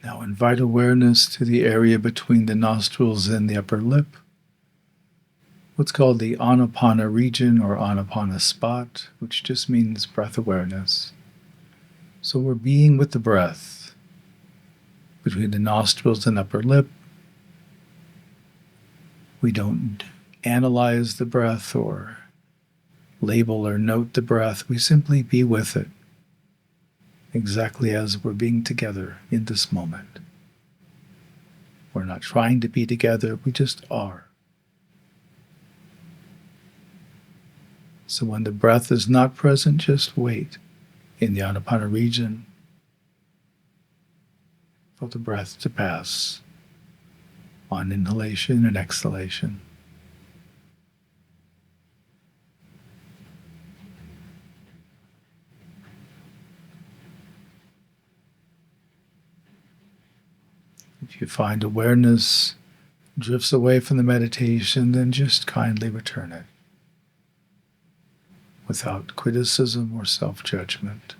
Now invite awareness to the area between the nostrils and the upper lip, what's called the Anapana region or Anapana spot, which just means breath awareness. So we're being with the breath between the nostrils and upper lip. We don't analyze the breath or label or note the breath. We simply be with it exactly as we're being together in this moment. We're not trying to be together, we just are. So when the breath is not present, just wait in the Anapana region for the breath to pass on inhalation and exhalation. If you find awareness drifts away from the meditation, then just kindly return it without criticism or self-judgment.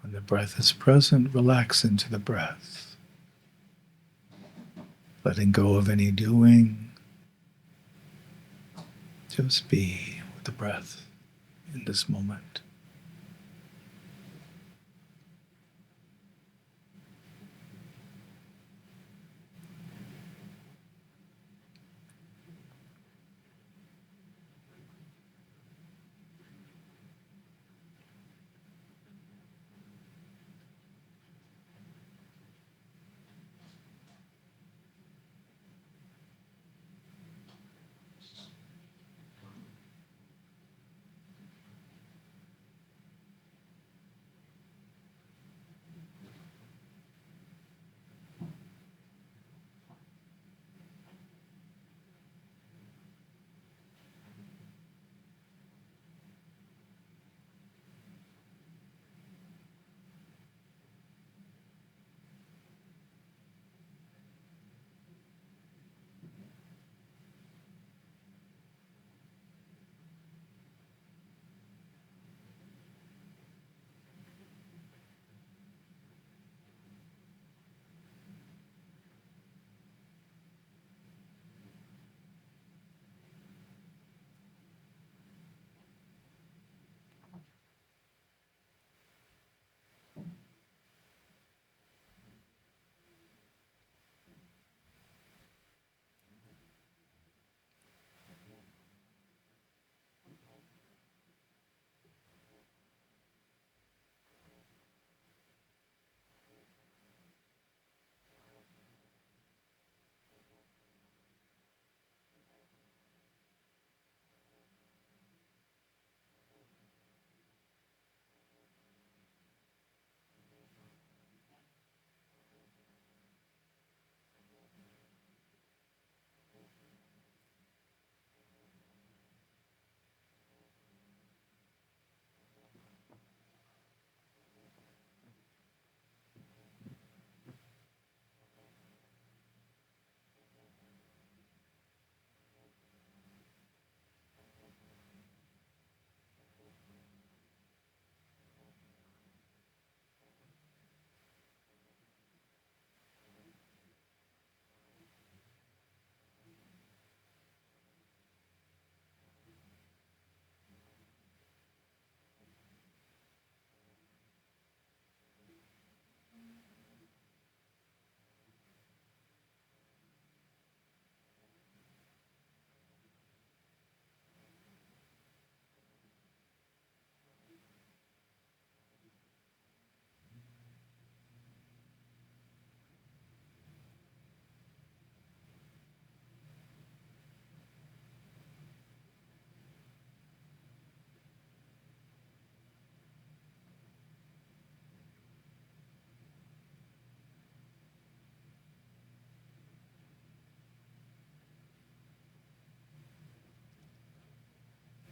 When the breath is present, relax into the breath, letting go of any doing. Just be with the breath in this moment.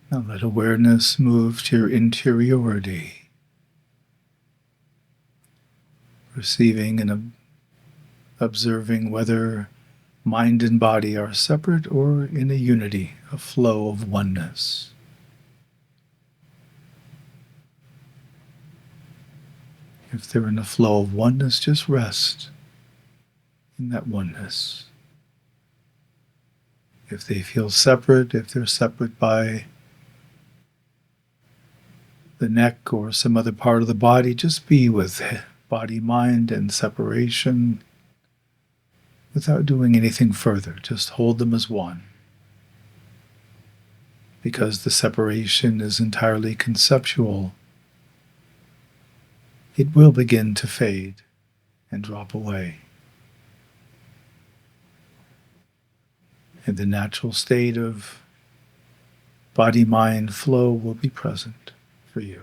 Now let awareness move to your interiority, perceiving and observing whether mind and body are separate or in a unity, a flow of oneness. If they're in a flow of oneness, just rest in that oneness. If they feel separate, if they're separate by the neck or some other part of the body, just be with body, mind, and separation without doing anything further. Just hold them as one. Because the separation is entirely conceptual, it will begin to fade and drop away. And the natural state of body-mind flow will be present for you.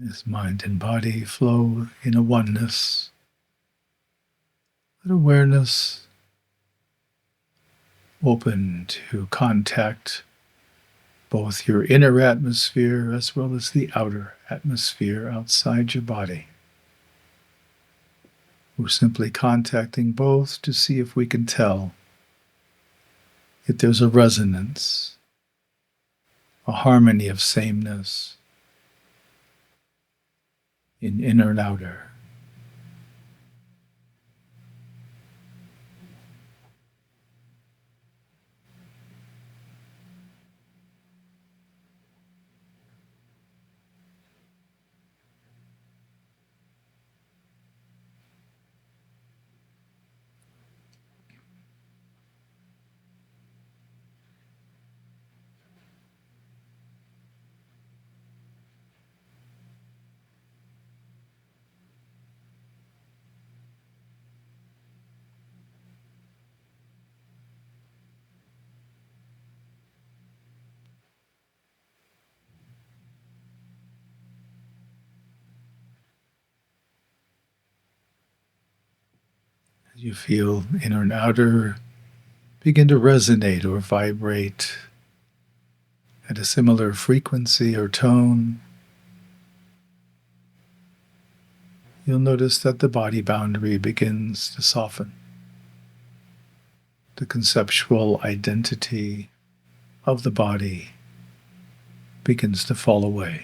As mind and body flow in a oneness, let awareness open to contact both your inner atmosphere as well as the outer atmosphere outside your body. We're simply contacting both to see if we can tell if there's a resonance, a harmony of sameness in inner and outer. As you feel inner and outer begin to resonate or vibrate at a similar frequency or tone, you'll notice that the body boundary begins to soften. The conceptual identity of the body begins to fall away.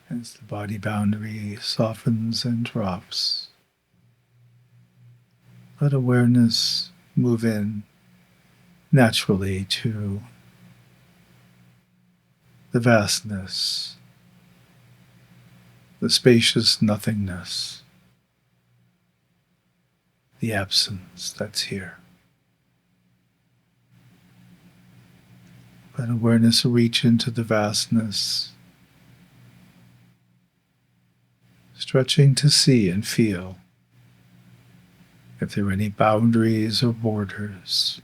As the body boundary softens and drops, let awareness move in naturally to the vastness, the spacious nothingness, the absence that's here. Let awareness reach into the vastness, stretching to see and feel if there are any boundaries or borders,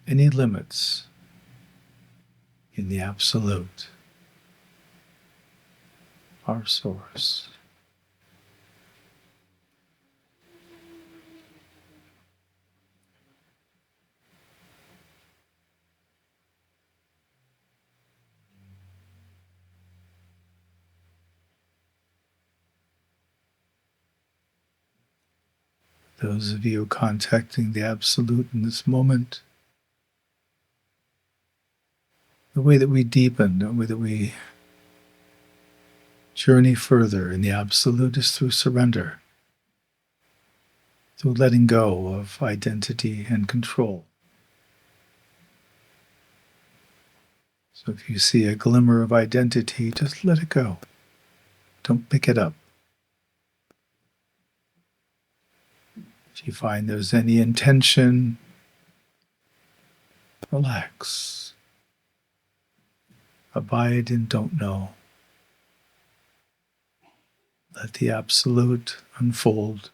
any limits in the Absolute, our source. Those of you contacting the Absolute in this moment, the way that we deepen, the way that we journey further in the Absolute is through surrender, through letting go of identity and control. So if you see a glimmer of identity, just let it go. Don't pick it up. If you find there's any intention, relax. Abide in don't know. Let the Absolute unfold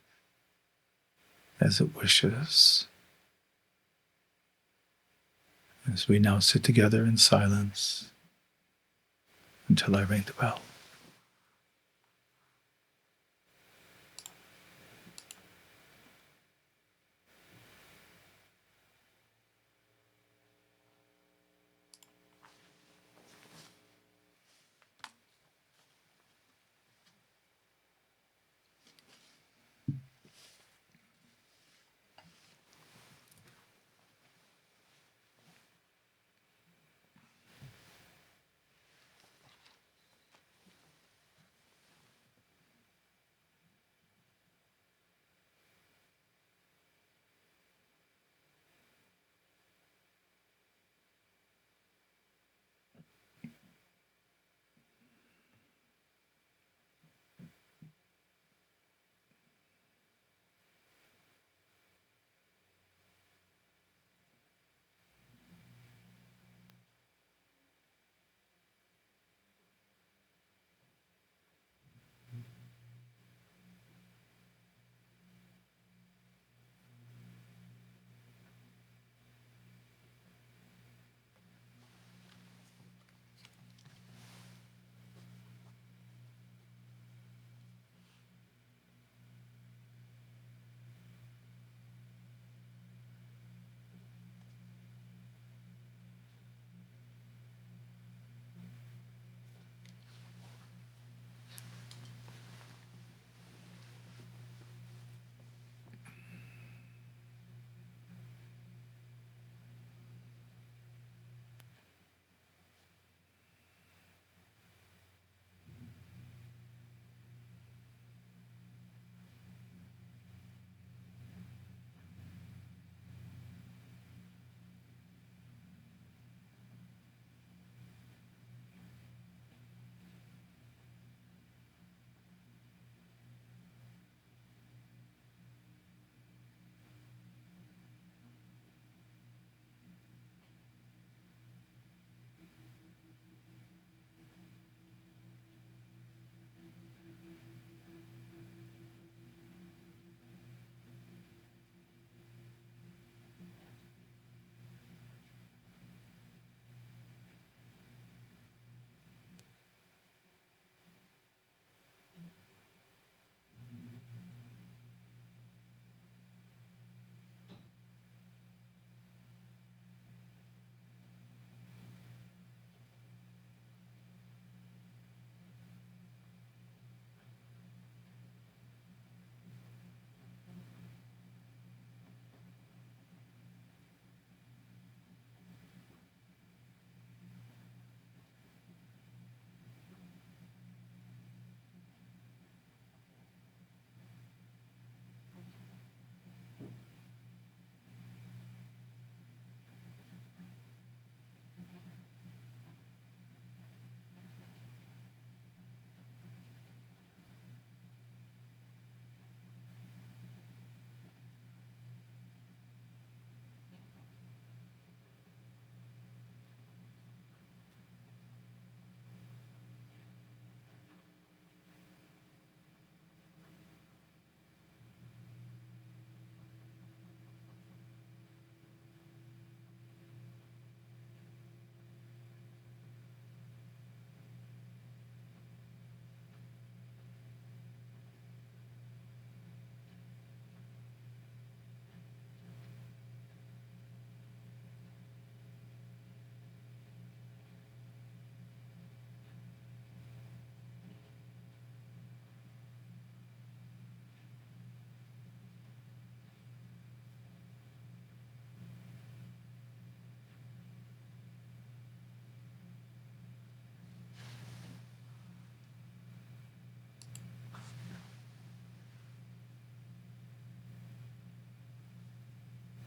as it wishes. As we now sit together in silence until I ring the bell.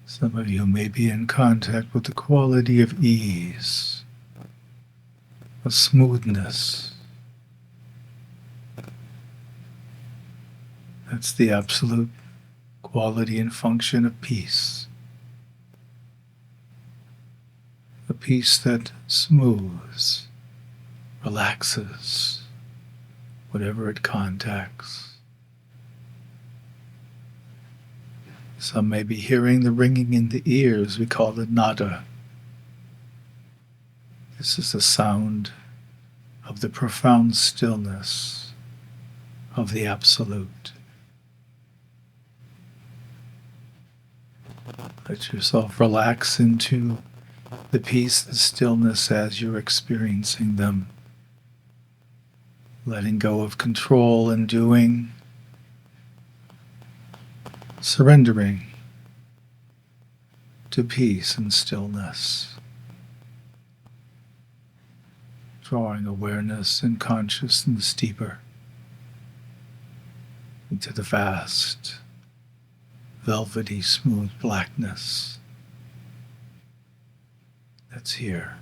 Some of you may be in contact with the quality of ease, of smoothness. That's the absolute quality and function of peace. A peace that smooths, relaxes, whatever it contacts. Some may be hearing the ringing in the ears. We call it nada. This is the sound of the profound stillness of the Absolute. Let yourself relax into the peace, the stillness as you're experiencing them. Letting go of control and doing. Surrendering to peace and stillness. Drawing awareness and consciousness deeper into the vast, velvety, smooth blackness that's here.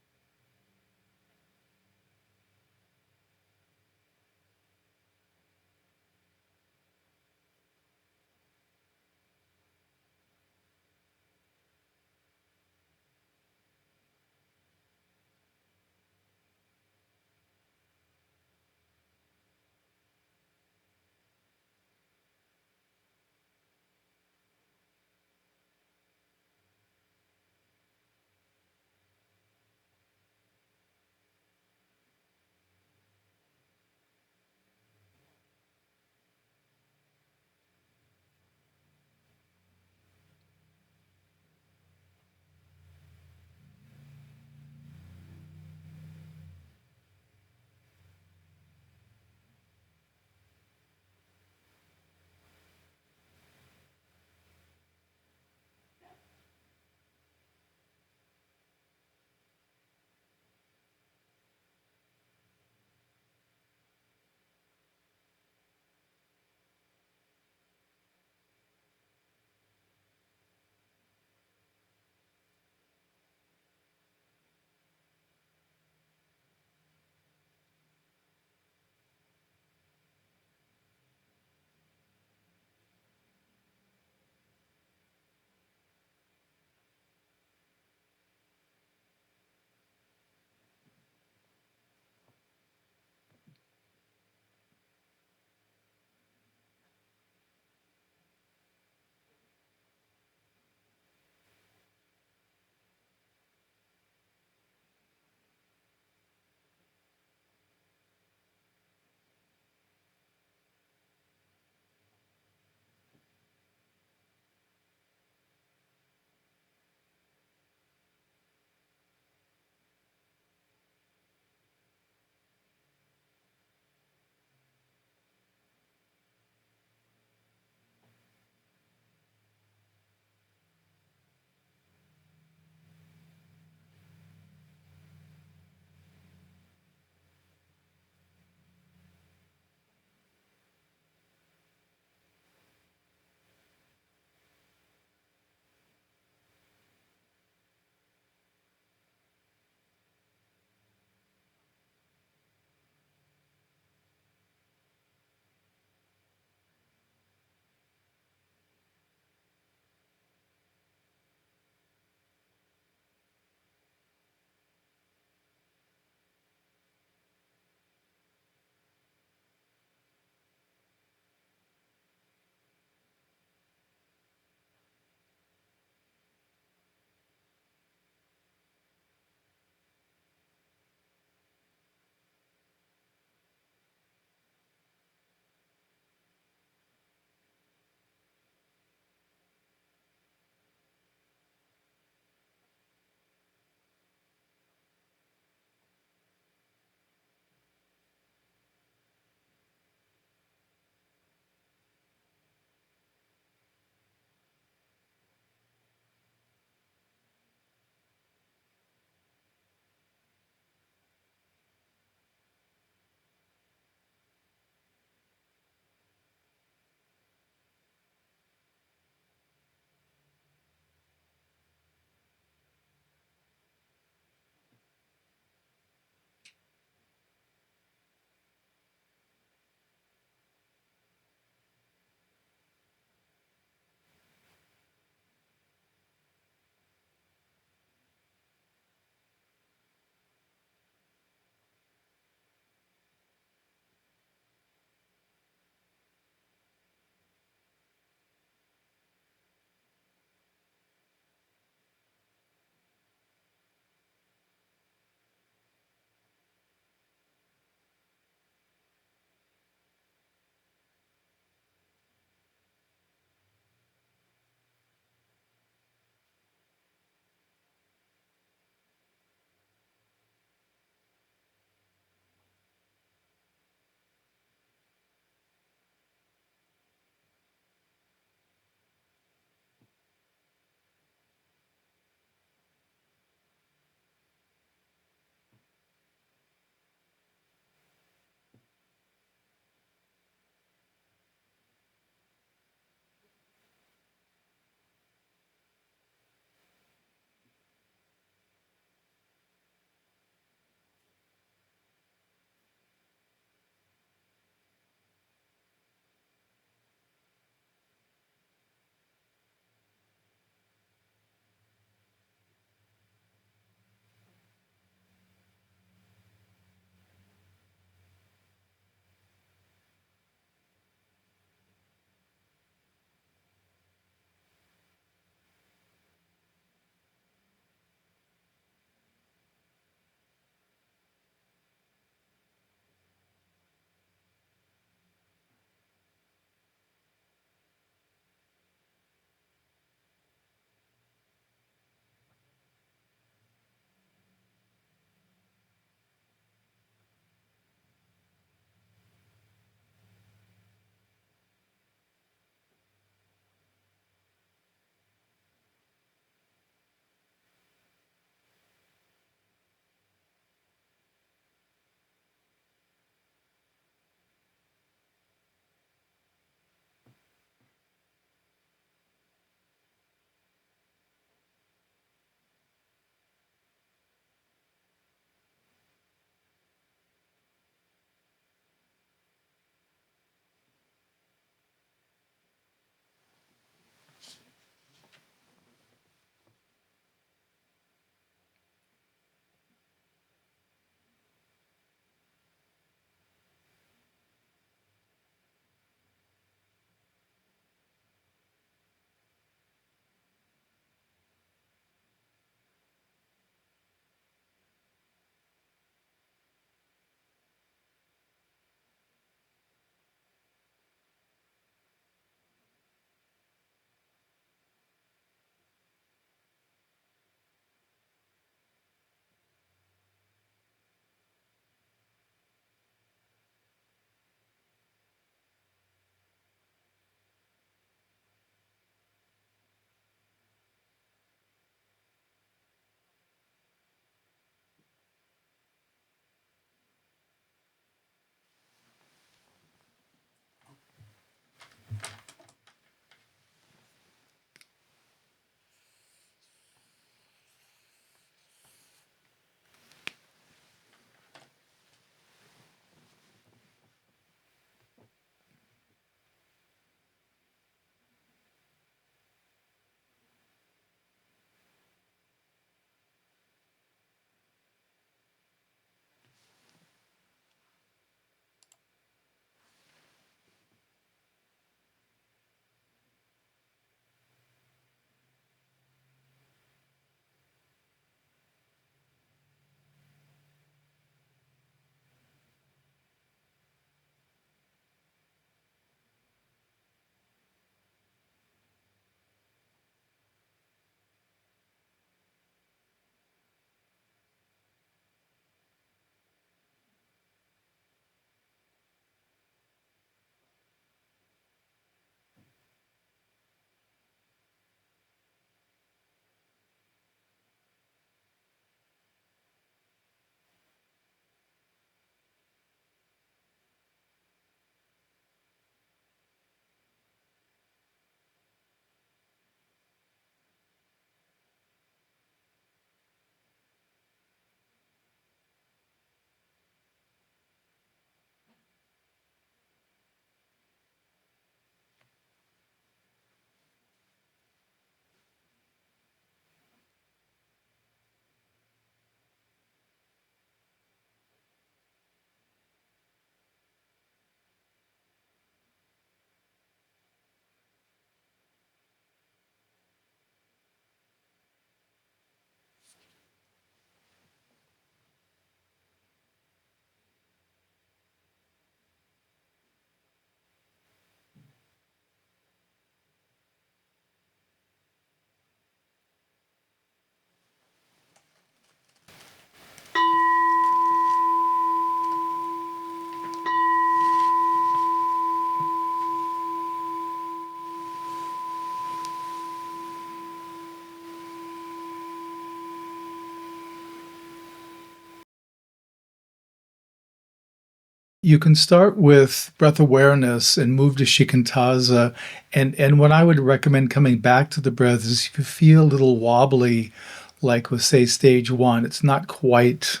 You can start with breath awareness and move to shikantaza. And what I would recommend coming back to the breath is if you feel a little wobbly, like with, say, stage one, it's not quite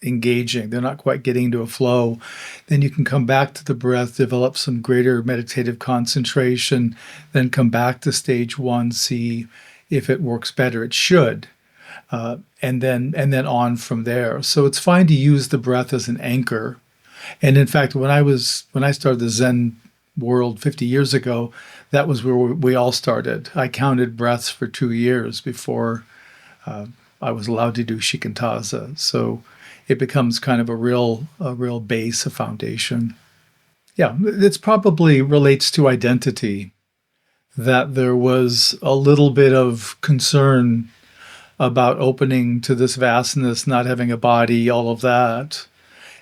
engaging, they're not quite getting into a flow, then you can come back to the breath, develop some greater meditative concentration, then come back to stage one, see if it works better. It should. And then on from there. So it's fine to use the breath as an anchor. And in fact, when I started the Zen world 50 years ago, that was where we all started. I counted breaths for 2 years before I was allowed to do shikantaza. So it becomes kind of a real base, a foundation. Yeah, it's probably relates to identity, that there was a little bit of concern about opening to this vastness, not having a body, all of that.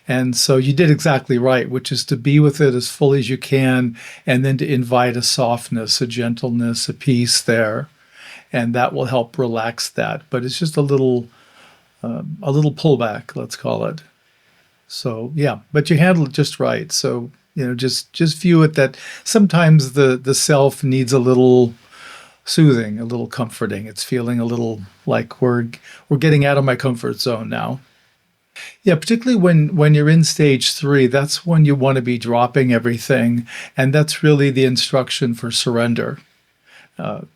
And so you did exactly right, which is to be with it as fully as you can, and then to invite a softness, a gentleness, a peace there. And that will help relax that. But it's just a little pullback, let's call it. So yeah, but you handle it just right. So just view it that sometimes the self needs a little soothing, a little comforting. It's feeling a little like we're getting out of my comfort zone now. Yeah, particularly when you're in stage three, that's when you want to be dropping everything, and that's really the instruction for surrender.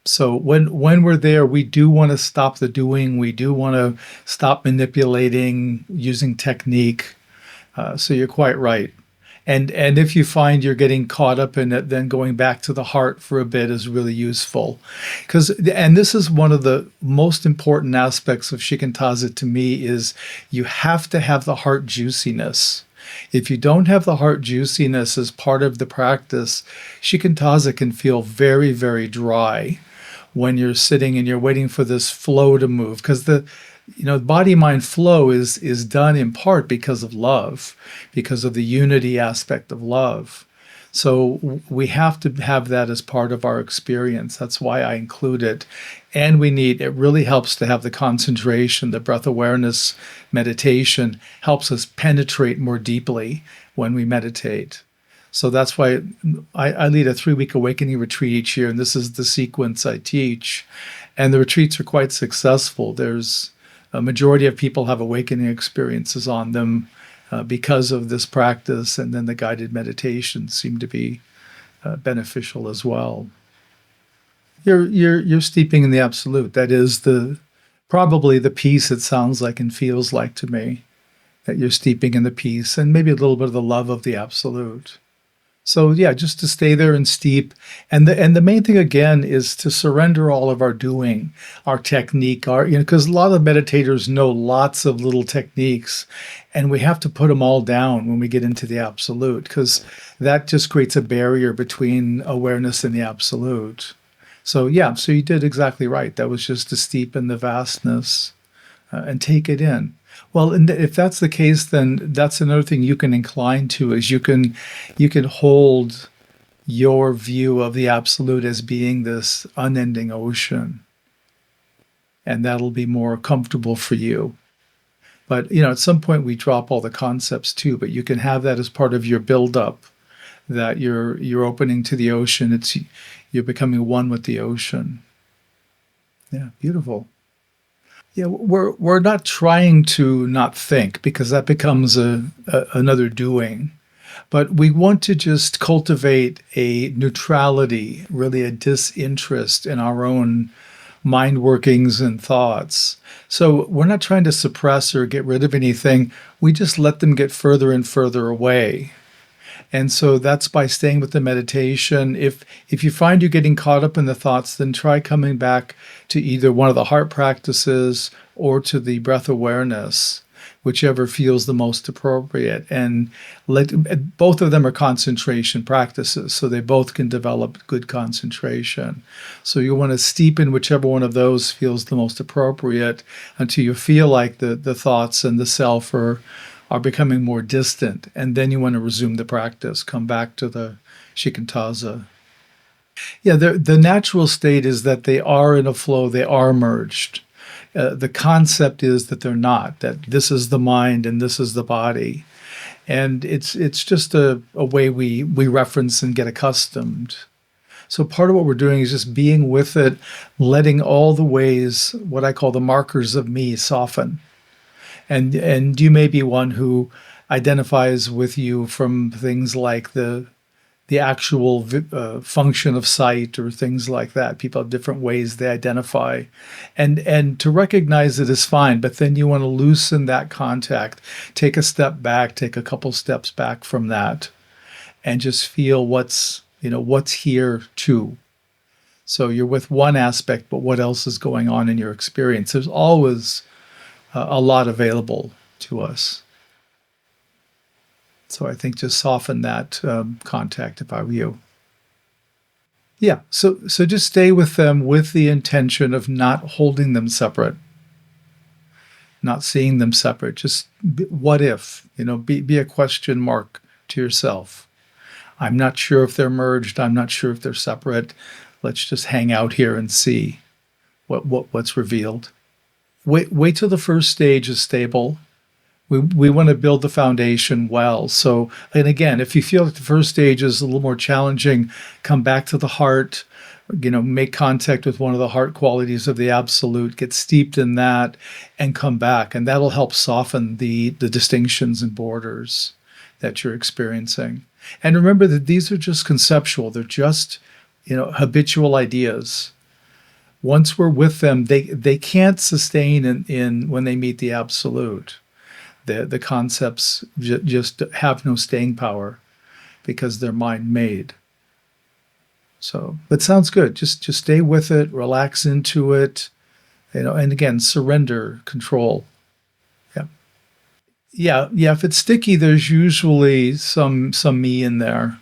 So when we're there, we do want to stop the doing. We do want to stop manipulating, using technique. So you're quite right. And if you find you're getting caught up in it, then going back to the heart for a bit is really useful. And this is one of the most important aspects of shikantaza to me is you have to have the heart juiciness. If you don't have the heart juiciness as part of the practice, shikantaza can feel very, very dry when you're sitting and you're waiting for this flow to move. Because the body mind flow is done in part because of love, because of the unity aspect of love. So we have to have that as part of our experience. That's why I include it. And it really helps to have the concentration, the breath awareness meditation helps us penetrate more deeply when we meditate. So that's why I lead a 3-week awakening retreat each year, and this is the sequence I teach. And the retreats are quite successful. There's a majority of people have awakening experiences on them because of this practice, and then the guided meditations seem to be beneficial as well. You're steeping in the absolute. That is probably the peace it sounds like and feels like to me, that you're steeping in the peace and maybe a little bit of the love of the absolute. So yeah, just to stay there and steep. And the main thing again is to surrender all of our doing, our technique, because a lot of meditators know lots of little techniques, and we have to put them all down when we get into the absolute, because that just creates a barrier between awareness and the absolute. So yeah, so you did exactly right. That was just to steep in the vastness and take it in. Well, and if that's the case, then that's another thing you can incline to is you can hold your view of the absolute as being this unending ocean, and that'll be more comfortable for you. But at some point we drop all the concepts too. But you can have that as part of your build-up, that you're opening to the ocean. You're becoming one with the ocean. Yeah, beautiful. Yeah, we're not trying to not think, because that becomes another doing. But we want to just cultivate a neutrality, really a disinterest in our own mind workings and thoughts. So we're not trying to suppress or get rid of anything. We just let them get further and further away. And so that's by staying with the meditation. If you find you're getting caught up in the thoughts, then try coming back to either one of the heart practices or to the breath awareness, whichever feels the most appropriate. And both of them are concentration practices, so they both can develop good concentration. So you want to steep in whichever one of those feels the most appropriate until you feel like the thoughts and the self are becoming more distant, and then you want to resume the practice, come back to the shikantaza. Yeah, the natural state is that they are in a flow, they are merged. The concept is that they're not, that this is the mind and this is the body. And it's just a way we reference and get accustomed. So part of what we're doing is just being with it, letting all the ways, what I call the markers of me, soften. And you may be one who identifies with you from things like the actual function of sight or things like that. People have different ways they identify, and to recognize it is fine. But then you want to loosen that contact, take a step back, take a couple steps back from that, and just feel what's here too. So you're with one aspect, but what else is going on in your experience? There's always a lot available to us. So I think just soften that contact if I were you. Yeah, so just stay with them with the intention of not holding them separate, not seeing them separate. Just what if, be a question mark to yourself. I'm not sure if they're merged. I'm not sure if they're separate. Let's just hang out here and see what's revealed. Wait till the first stage is stable. We want to build the foundation well. So, and again, if you feel like the first stage is a little more challenging, come back to the heart, make contact with one of the heart qualities of the absolute, get steeped in that, and come back. And that'll help soften the distinctions and borders that you're experiencing. And remember that these are just conceptual. They're just, habitual ideas. Once we're with them, they can't sustain in when they meet the absolute. The concepts just have no staying power because they're mind-made. So, but sounds good. Just stay with it, relax into it, and again, surrender control. Yeah. Yeah. If it's sticky, there's usually some me in there.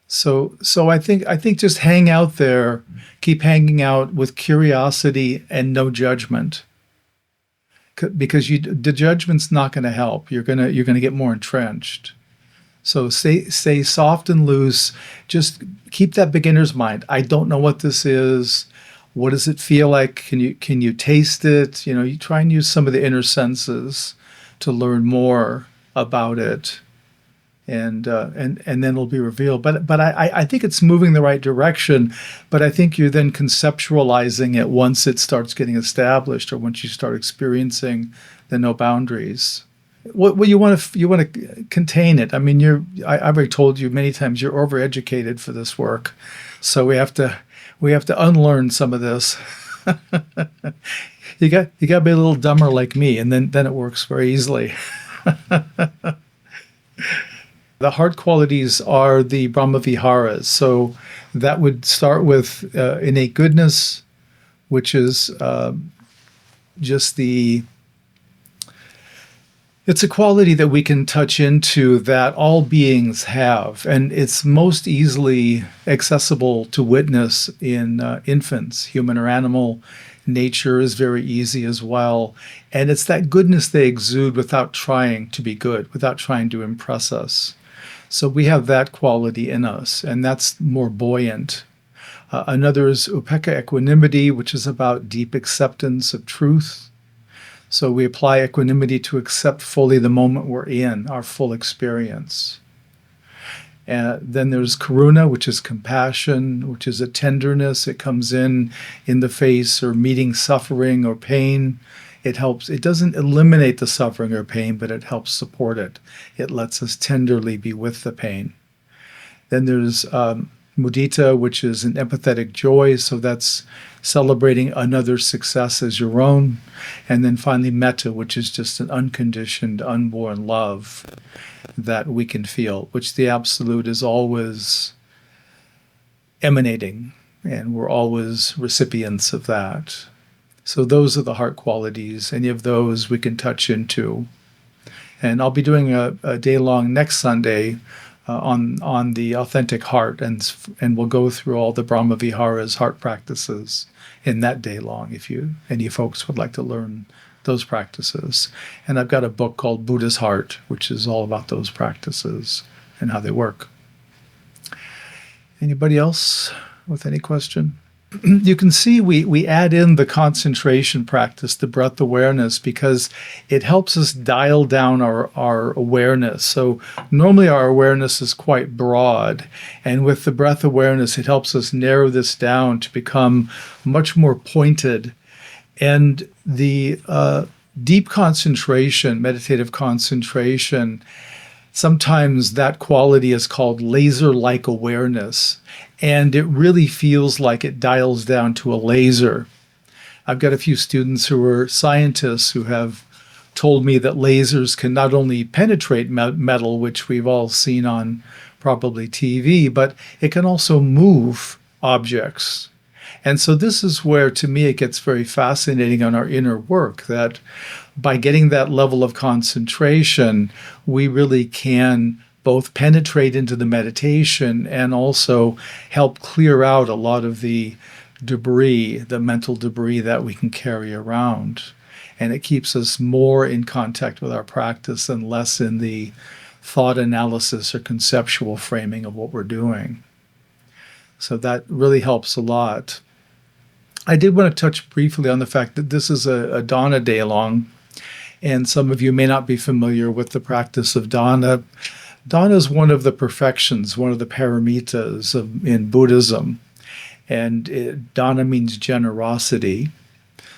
So I think just hang out there, keep hanging out with curiosity and no judgment. Because the judgment's not going to help. You're gonna get more entrenched. So stay soft and loose. Just keep that beginner's mind. I don't know what this is. What does it feel like? Can you taste it? You try and use some of the inner senses to learn more about it, and then it'll be revealed. But I think it's moving the right direction. But I think you're then conceptualizing it once it starts getting established, or once you start experiencing the no boundaries. Well, you want to contain it. I mean, I've already told you many times you're overeducated for this work, so we have to unlearn some of this. You got to be a little dumber like me, and then it works very easily. The heart qualities are the Brahma Viharas. So that would start with innate goodness, which is just it's a quality that we can touch into that all beings have. And it's most easily accessible to witness in infants, human or animal. Nature is very easy as well. And it's that goodness they exude without trying to be good, without trying to impress us. So we have that quality in us, and that's more buoyant. Another is upekkha, equanimity, which is about deep acceptance of truth. So we apply equanimity to accept fully the moment we're in, our full experience. Then there's karuna, which is compassion, which is a tenderness. It comes in the face or meeting suffering or pain. It helps. It doesn't eliminate the suffering or pain, but it helps support it. It lets us tenderly be with the pain. Then there's mudita, which is an empathetic joy. So that's celebrating another's success as your own. And then finally metta, which is just an unconditioned, unborn love that we can feel, which the absolute is always emanating, and we're always recipients of that. So those are the heart qualities. Any of those we can touch into. And I'll be doing a day-long next Sunday on the authentic heart, and we'll go through all the Brahma Viharas heart practices in that day-long if any folks would like to learn those practices. And I've got a book called Buddha's Heart, which is all about those practices and how they work. Anybody else with any question? you can see we add in the concentration practice, the breath awareness, because it helps us dial down our awareness. So normally our awareness is quite broad, and with the breath awareness, it helps us narrow this down to become much more pointed. And the deep concentration, meditative concentration, sometimes that quality is called laser-like awareness, and it really feels like it dials down to a laser. I've got a few students who are scientists who have told me that lasers can not only penetrate metal, which we've all seen on probably TV, but it can also move objects. And so this is where, to me, it gets very fascinating on our inner work, that by getting that level of concentration, we really can both penetrate into the meditation and also help clear out a lot of the debris, the mental debris that we can carry around. And it keeps us more in contact with our practice and less in the thought analysis or conceptual framing of what we're doing. So that really helps a lot. I did want to touch briefly on the fact that this is a dana daylong, and some of you may not be familiar with the practice of dana. Dana is one of the perfections, one of the paramitas in Buddhism, and dana means generosity.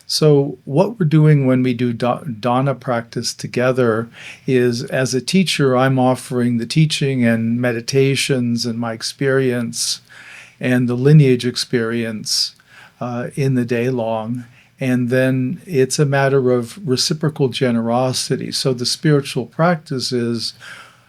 So what we're doing when we do dana practice together is, as a teacher, I'm offering the teaching and meditations and my experience and the lineage experience in the day long. And then it's a matter of reciprocal generosity. So the spiritual practice is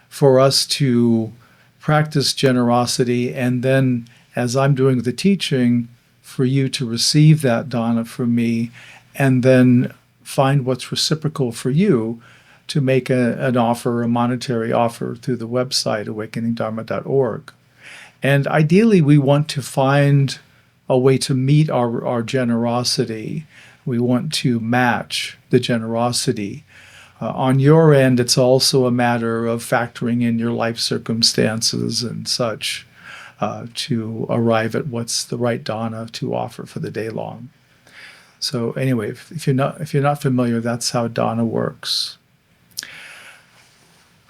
for us to practice generosity, and then as I'm doing the teaching, for you to receive that dana from me, and then find what's reciprocal for you to make an offer, a monetary offer, through the website awakeningdharma.org. And ideally, we want to find a way to meet our generosity. We want to match the generosity. On your end, it's also a matter of factoring in your life circumstances and such to arrive at what's the right dana to offer for the day long. So anyway, if you're not familiar, that's how dana works.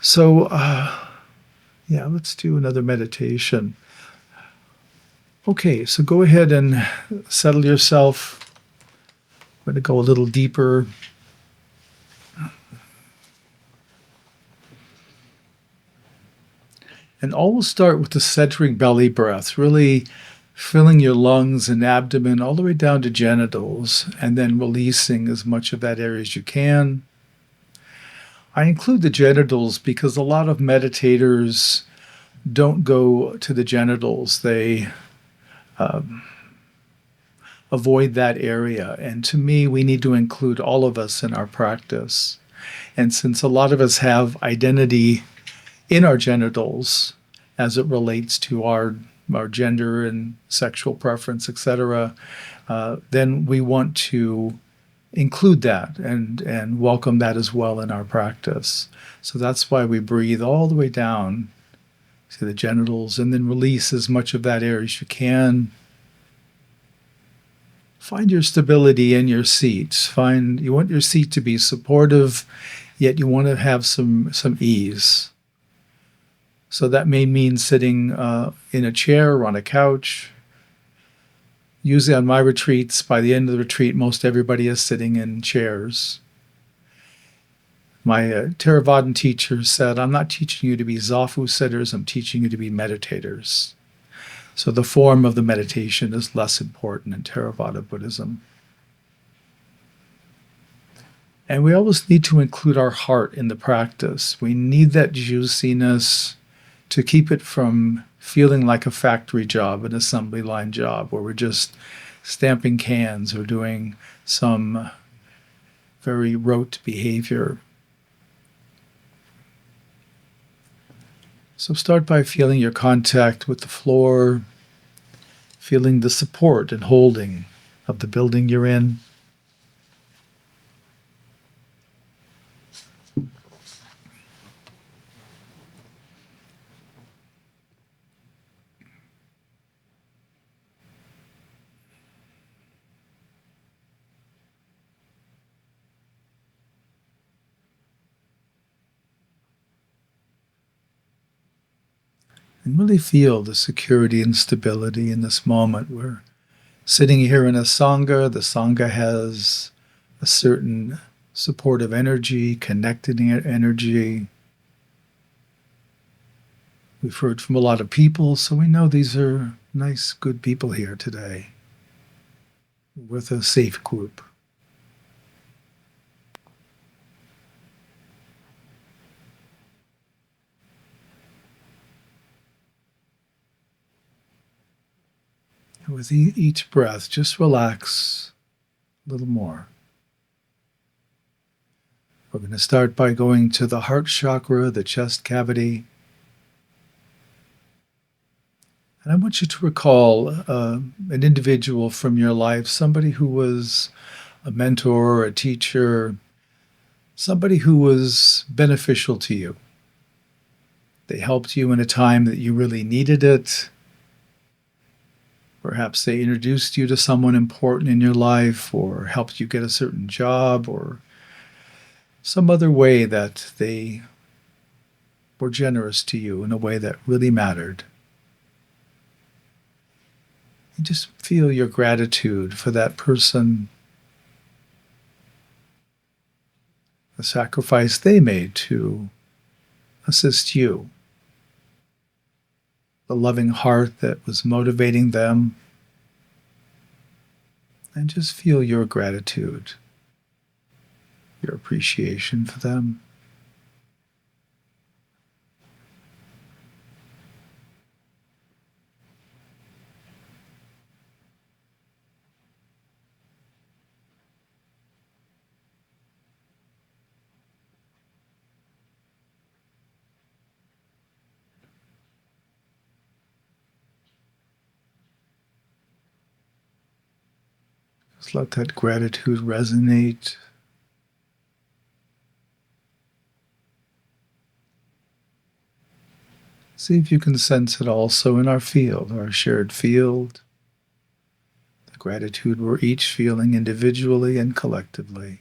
So yeah, let's do another meditation. Okay, so go ahead and settle yourself. I'm going to go a little deeper. And always start with the centering belly breath, really filling your lungs and abdomen all the way down to genitals, and then releasing as much of that area as you can. I include the genitals because a lot of meditators don't go to the genitals. They avoid that area. And to me, we need to include all of us in our practice. And since a lot of us have identity in our genitals as it relates to our gender and sexual preference, etc., then we want to include that and welcome that as well in our practice. So that's why we breathe all the way down to the genitals and then release as much of that air as you can. Find your stability in your seat. You want your seat to be supportive, yet you want to have some ease. So that may mean sitting in a chair or on a couch. Usually on my retreats, by the end of the retreat, most everybody is sitting in chairs. My Theravadan teacher said, I'm not teaching you to be zafu sitters, I'm teaching you to be meditators. So the form of the meditation is less important in Theravada Buddhism. And we always need to include our heart in the practice. We need that juiciness to keep it from feeling like a factory job, an assembly line job, where we're just stamping cans or doing some very rote behavior. So start by feeling your contact with the floor, feeling the support and holding of the building you're in. And really feel the security and stability in this moment. We're sitting here in a Sangha. The Sangha has a certain supportive energy, connecting energy. We've heard from a lot of people, so we know these are nice, good people here today with a safe group. And with each breath, just relax a little more. We're going to start by going to the heart chakra, the chest cavity. And I want you to recall an individual from your life, somebody who was a mentor, a teacher, somebody who was beneficial to you. They helped you in a time that you really needed it. Perhaps they introduced you to someone important in your life, or helped you get a certain job, or some other way that they were generous to you in a way that really mattered. And just feel your gratitude for that person, the sacrifice they made to assist you, the loving heart that was motivating them, and just feel your gratitude, your appreciation for them. Just let that gratitude resonate. See if you can sense it also in our field, our shared field, the gratitude we're each feeling individually and collectively.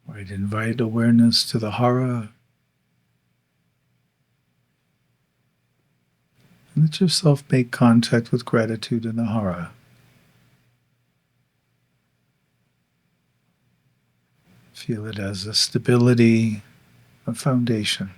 Right, invite awareness to the hara. And let yourself make contact with gratitude in the hara. Feel it as a stability, a foundation.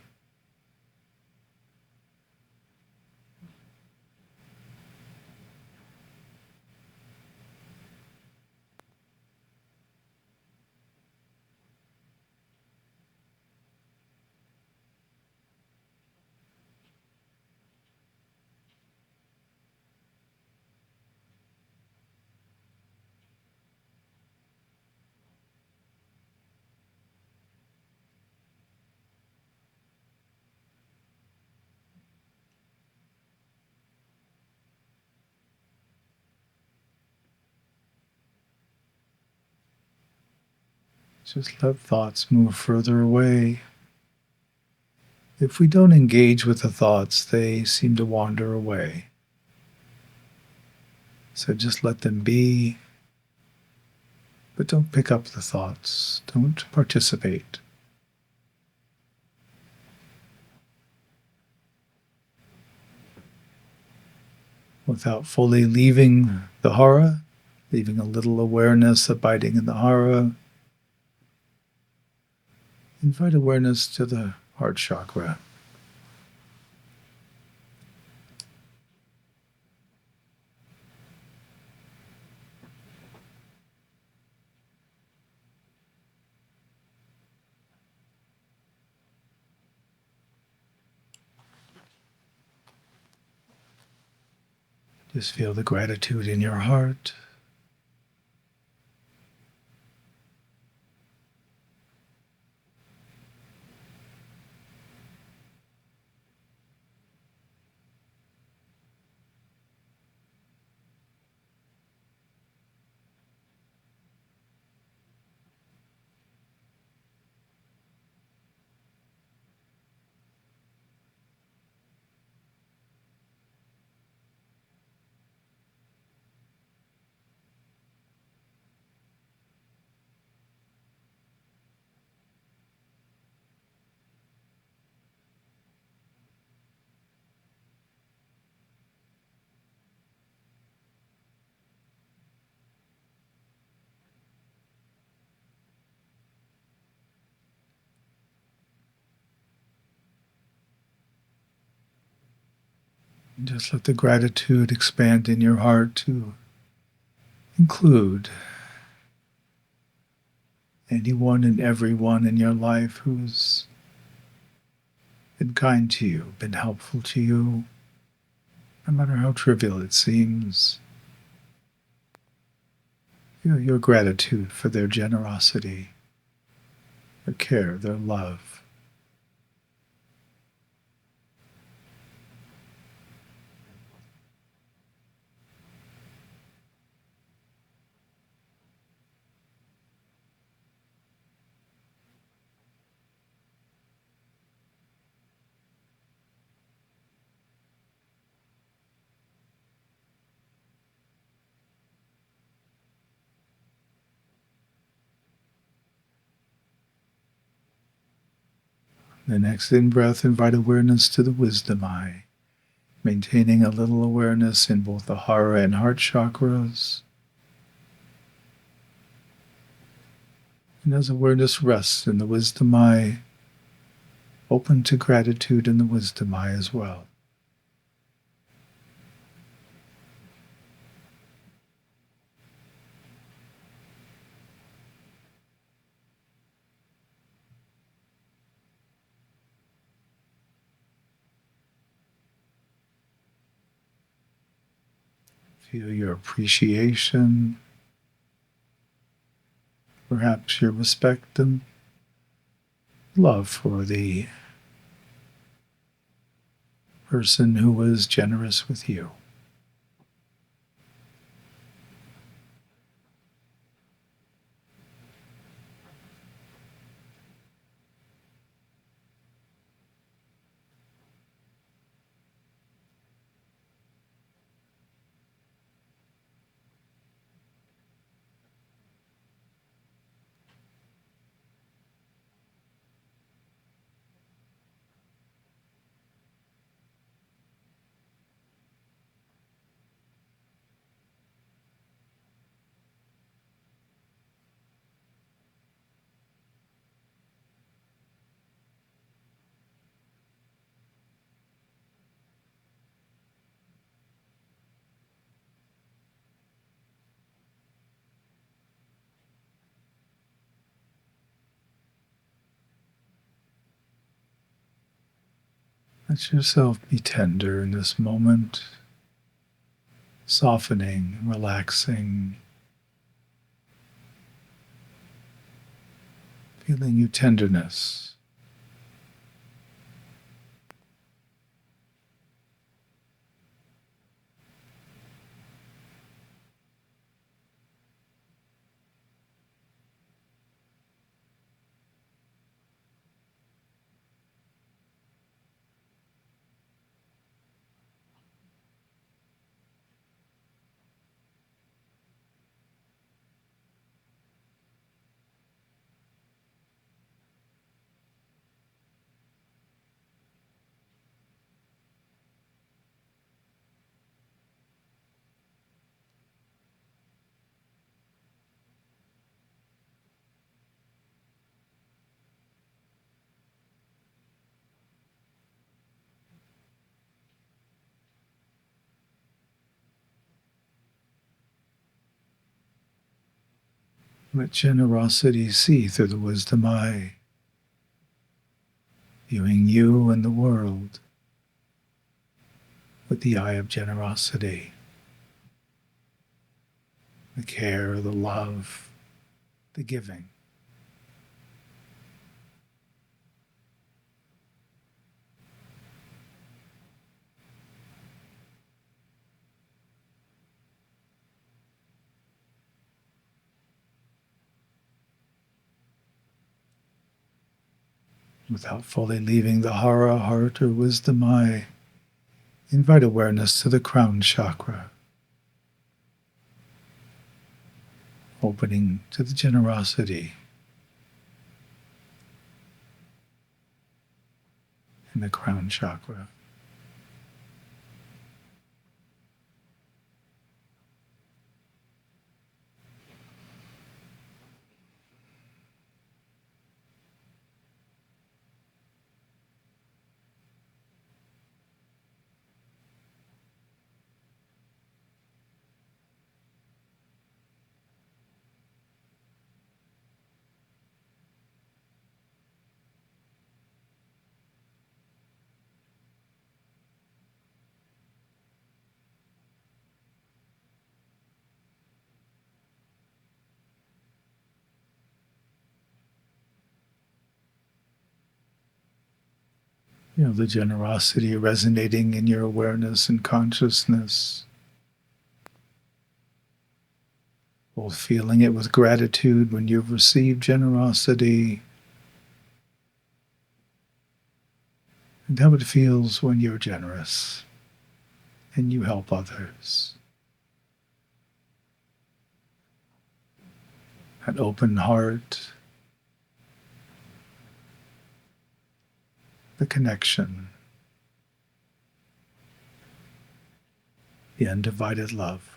Just let thoughts move further away. If we don't engage with the thoughts, they seem to wander away. So just let them be, but don't pick up the thoughts. Don't participate. Without fully leaving the hara, leaving a little awareness abiding in the hara, invite awareness to the heart chakra. Just feel the gratitude in your heart. And just let the gratitude expand in your heart to include anyone and everyone in your life who's been kind to you, been helpful to you, no matter how trivial it seems. Feel your gratitude for their generosity, their care, their love. The next in-breath, invite awareness to the wisdom eye, maintaining a little awareness in both the hara and heart chakras. And as awareness rests in the wisdom eye, open to gratitude in the wisdom eye as well. Feel your appreciation, perhaps your respect and love for the person who was generous with you. Let yourself be tender in this moment, softening, relaxing, feeling your tenderness. Let generosity see through the wisdom eye, viewing you and the world with the eye of generosity, the care, the love, the giving. Without fully leaving the hara, heart, or wisdom eye, invite awareness to the crown chakra, opening to the generosity in the crown chakra. The generosity resonating in your awareness and consciousness, both feeling it with gratitude when you've received generosity, and how it feels when you're generous and you help others. An open heart, the connection, the undivided love.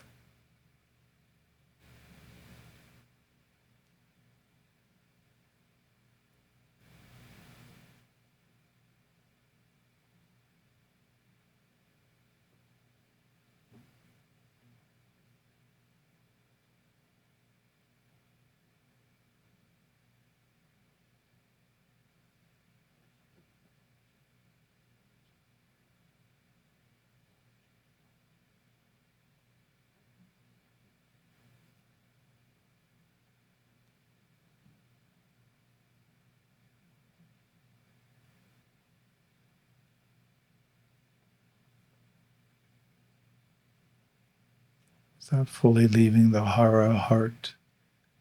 Without fully leaving the hara, heart,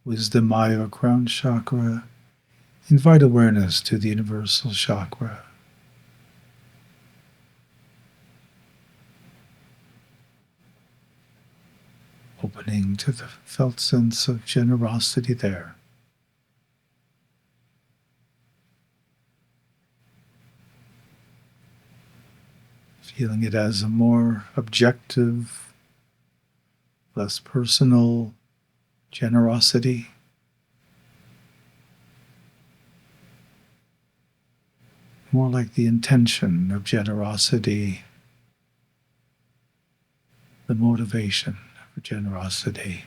wisdom, eye, or crown chakra, invite awareness to the universal chakra. Opening to the felt sense of generosity there. Feeling it as a more objective, less personal generosity. More like the intention of generosity, the motivation for generosity.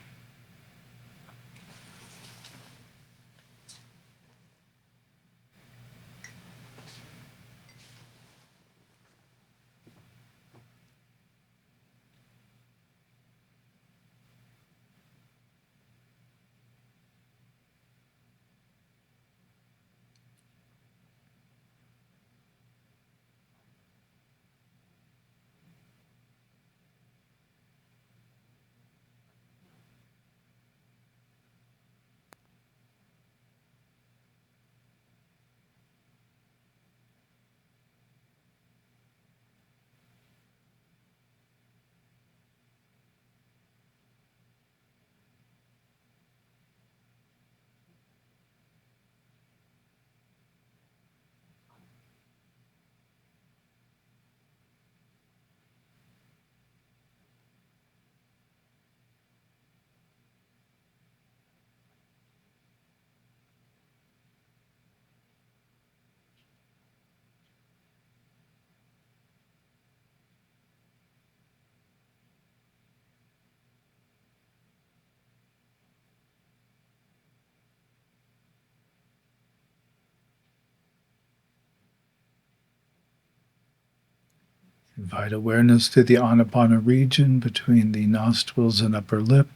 Invite awareness to the Anapana region between the nostrils and upper lip.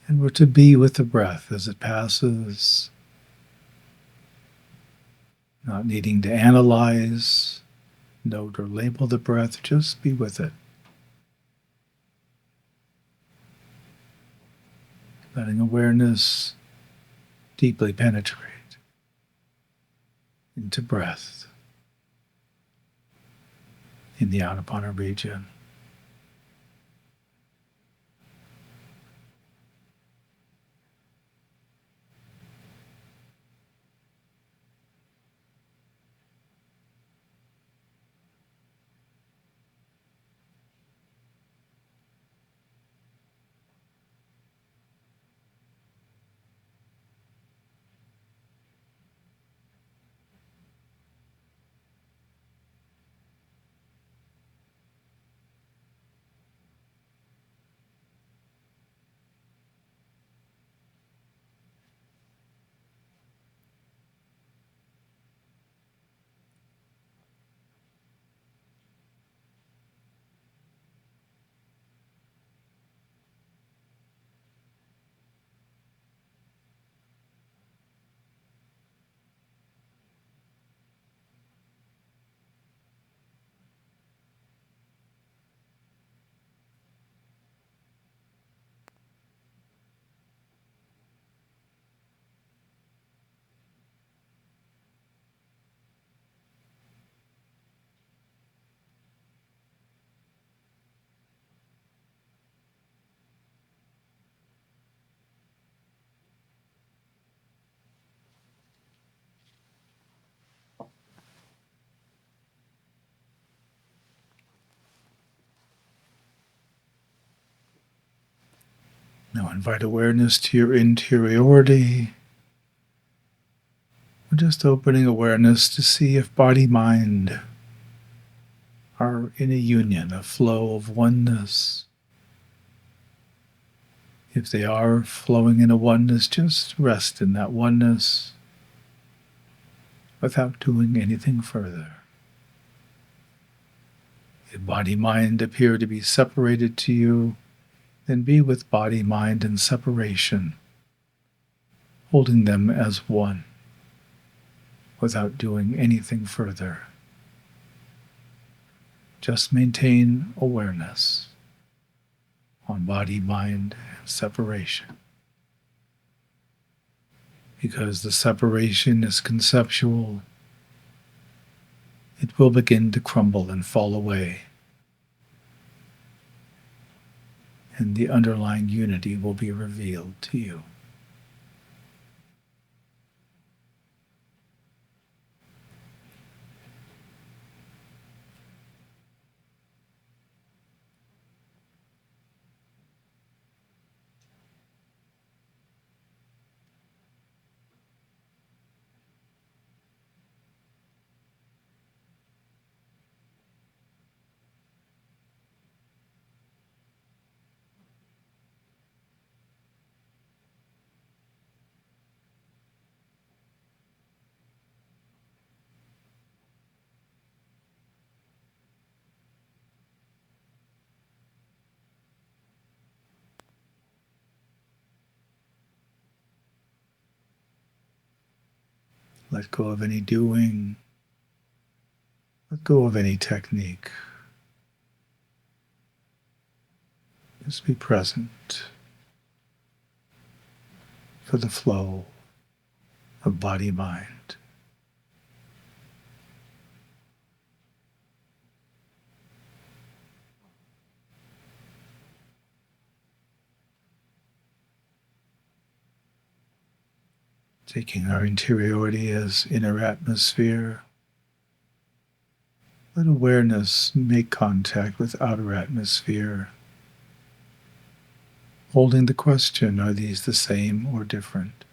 And we're to be with the breath as it passes, not needing to analyze, note, or label the breath, just be with it. Letting awareness deeply penetrate into breath in the Anapana region. Now invite awareness to your interiority. We're just opening awareness to see if body-mind are in a union, a flow of oneness. If they are flowing in a oneness, just rest in that oneness without doing anything further. If body-mind appear to be separated to you, then be with body-mind in separation, holding them as one, without doing anything further. Just maintain awareness on body-mind separation. Because the separation is conceptual, it will begin to crumble and fall away. And the underlying unity will be revealed to you. Let go of any doing. Let go of any technique. Just be present for the flow of body-mind. Taking our interiority as inner atmosphere, let awareness make contact with outer atmosphere, holding the question, are these the same or different?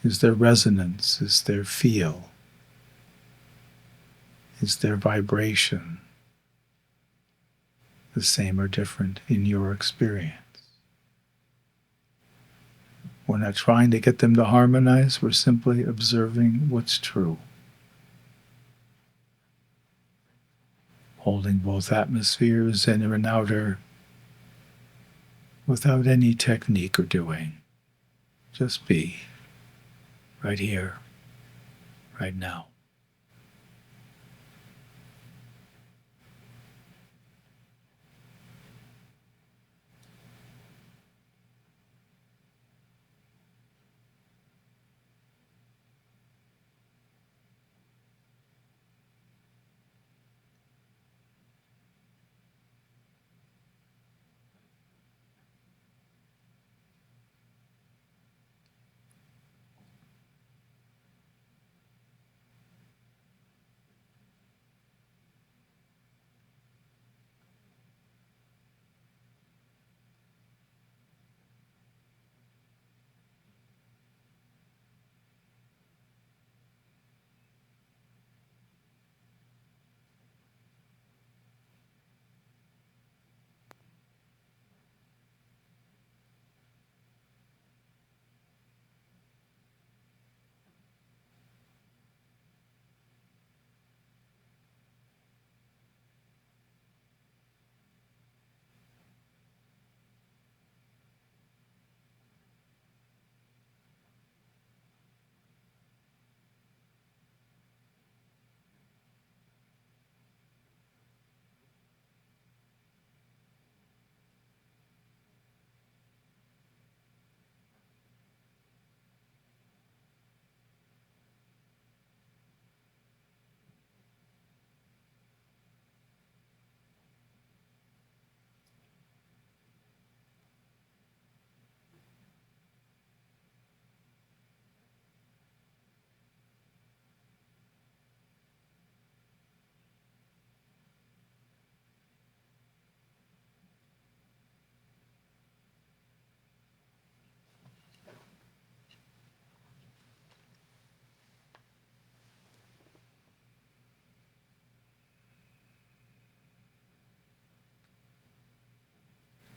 Is there resonance? Is there feel? Is there vibration the same or different in your experience? We're not trying to get them to harmonize, we're simply observing what's true. Holding both atmospheres, inner and outer, without any technique or doing. Just be right here, right now.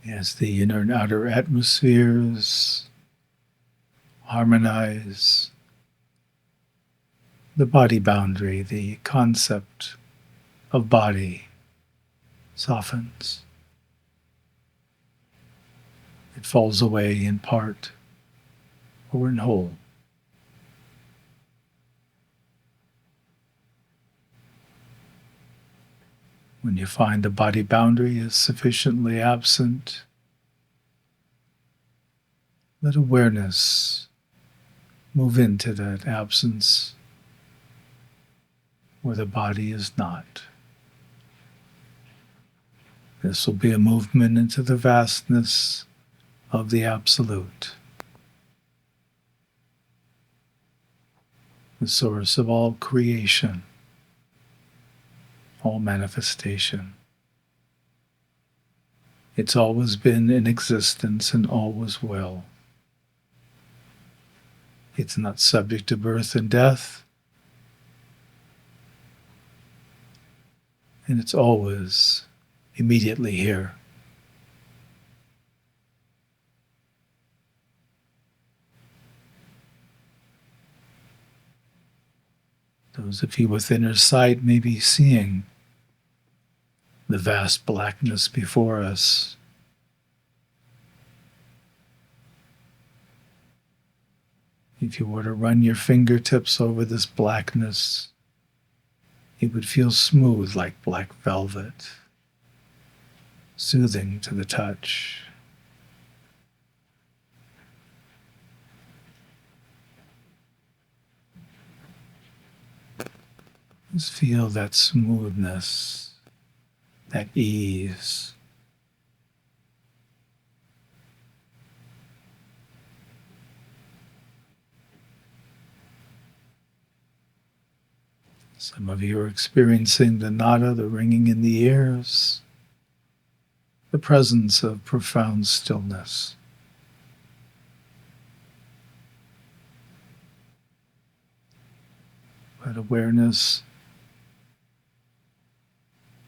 as the inner and outer atmospheres harmonize, the body boundary, the concept of body softens. It falls away in part or in whole. When you find the body boundary is sufficiently absent, let awareness move into that absence where the body is not. This will be a movement into the vastness of the Absolute, the source of all creation, all manifestation. It's always been in existence and always will. It's not subject to birth and death, and it's always immediately here. Those of you with inner sight may be seeing the vast blackness before us. If you were to run your fingertips over this blackness, it would feel smooth like black velvet, soothing to the touch. Just feel that smoothness, that ease. Some of you are experiencing the nada, the ringing in the ears, the presence of profound stillness. Let awareness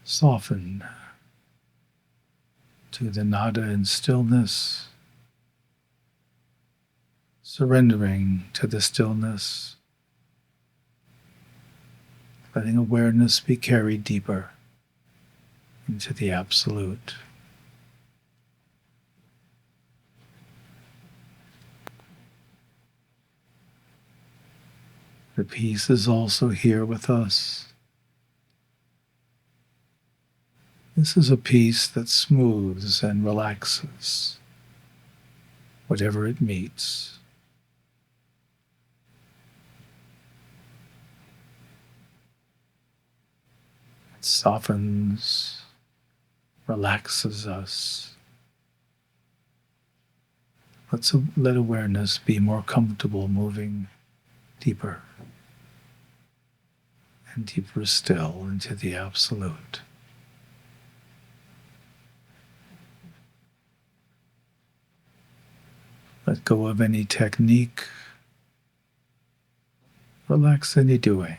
soften to the nada and stillness, surrendering to the stillness, letting awareness be carried deeper into the Absolute. The peace is also here with us. This is a peace that smooths and relaxes whatever it meets. It softens, relaxes us. Let awareness be more comfortable moving deeper and deeper still into the Absolute. Let go of any technique. Relax any doing.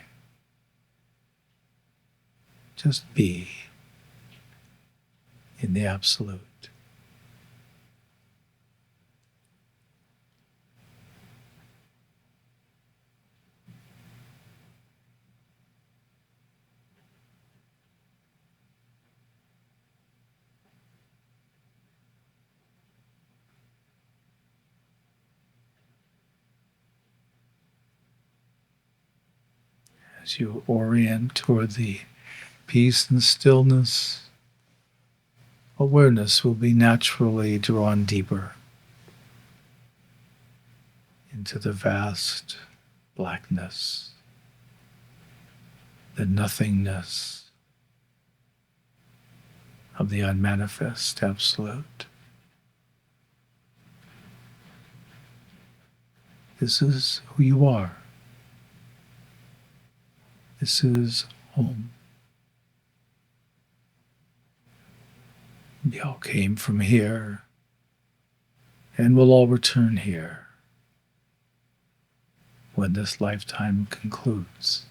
Just be in the Absolute. As you orient toward the peace and stillness, awareness will be naturally drawn deeper into the vast blackness, the nothingness of the unmanifest Absolute. This is who you are. This is home. We all came from here, and we'll all return here when this lifetime concludes.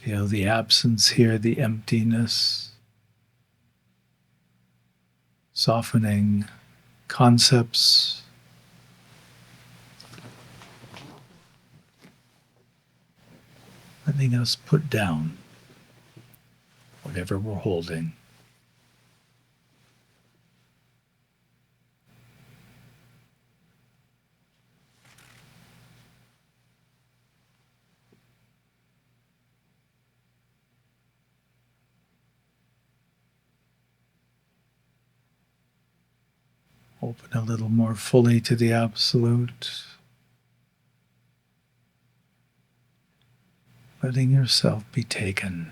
Feel the absence here, the emptiness, softening concepts, letting us put down whatever we're holding. Open a little more fully to the Absolute, letting yourself be taken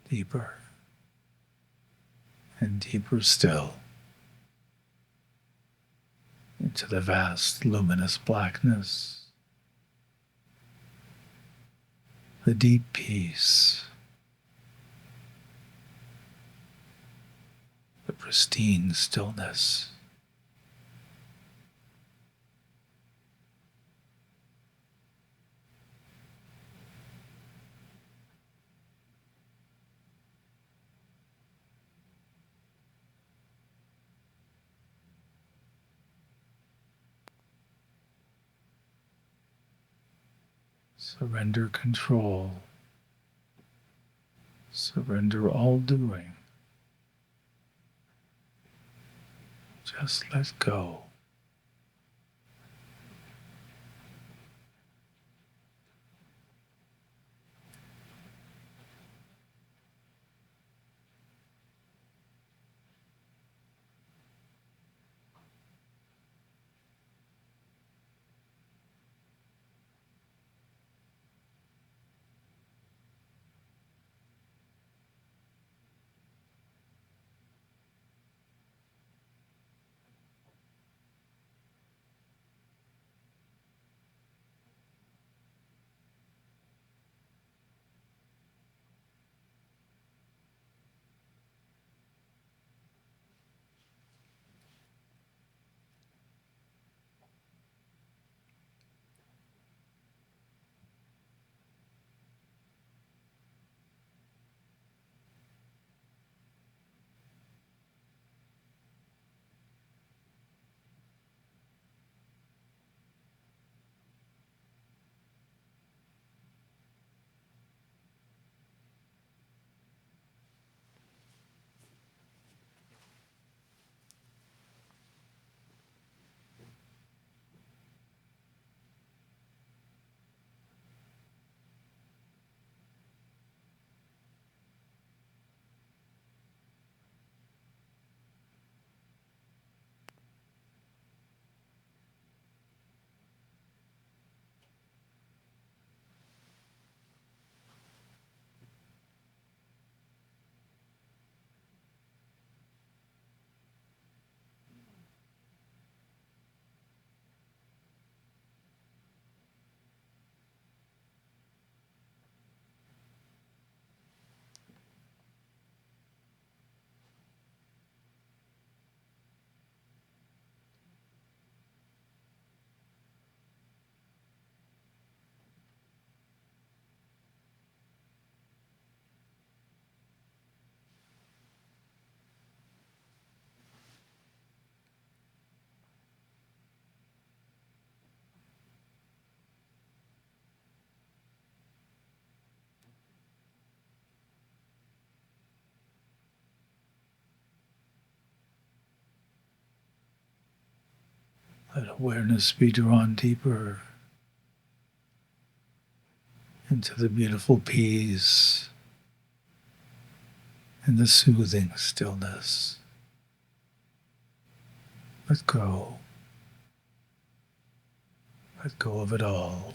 deeper and deeper still into the vast luminous blackness, the deep peace, the pristine stillness. Surrender control. Surrender all doing. Just let go. Let awareness be drawn deeper into the beautiful peace and the soothing stillness. Let go. Let go of it all.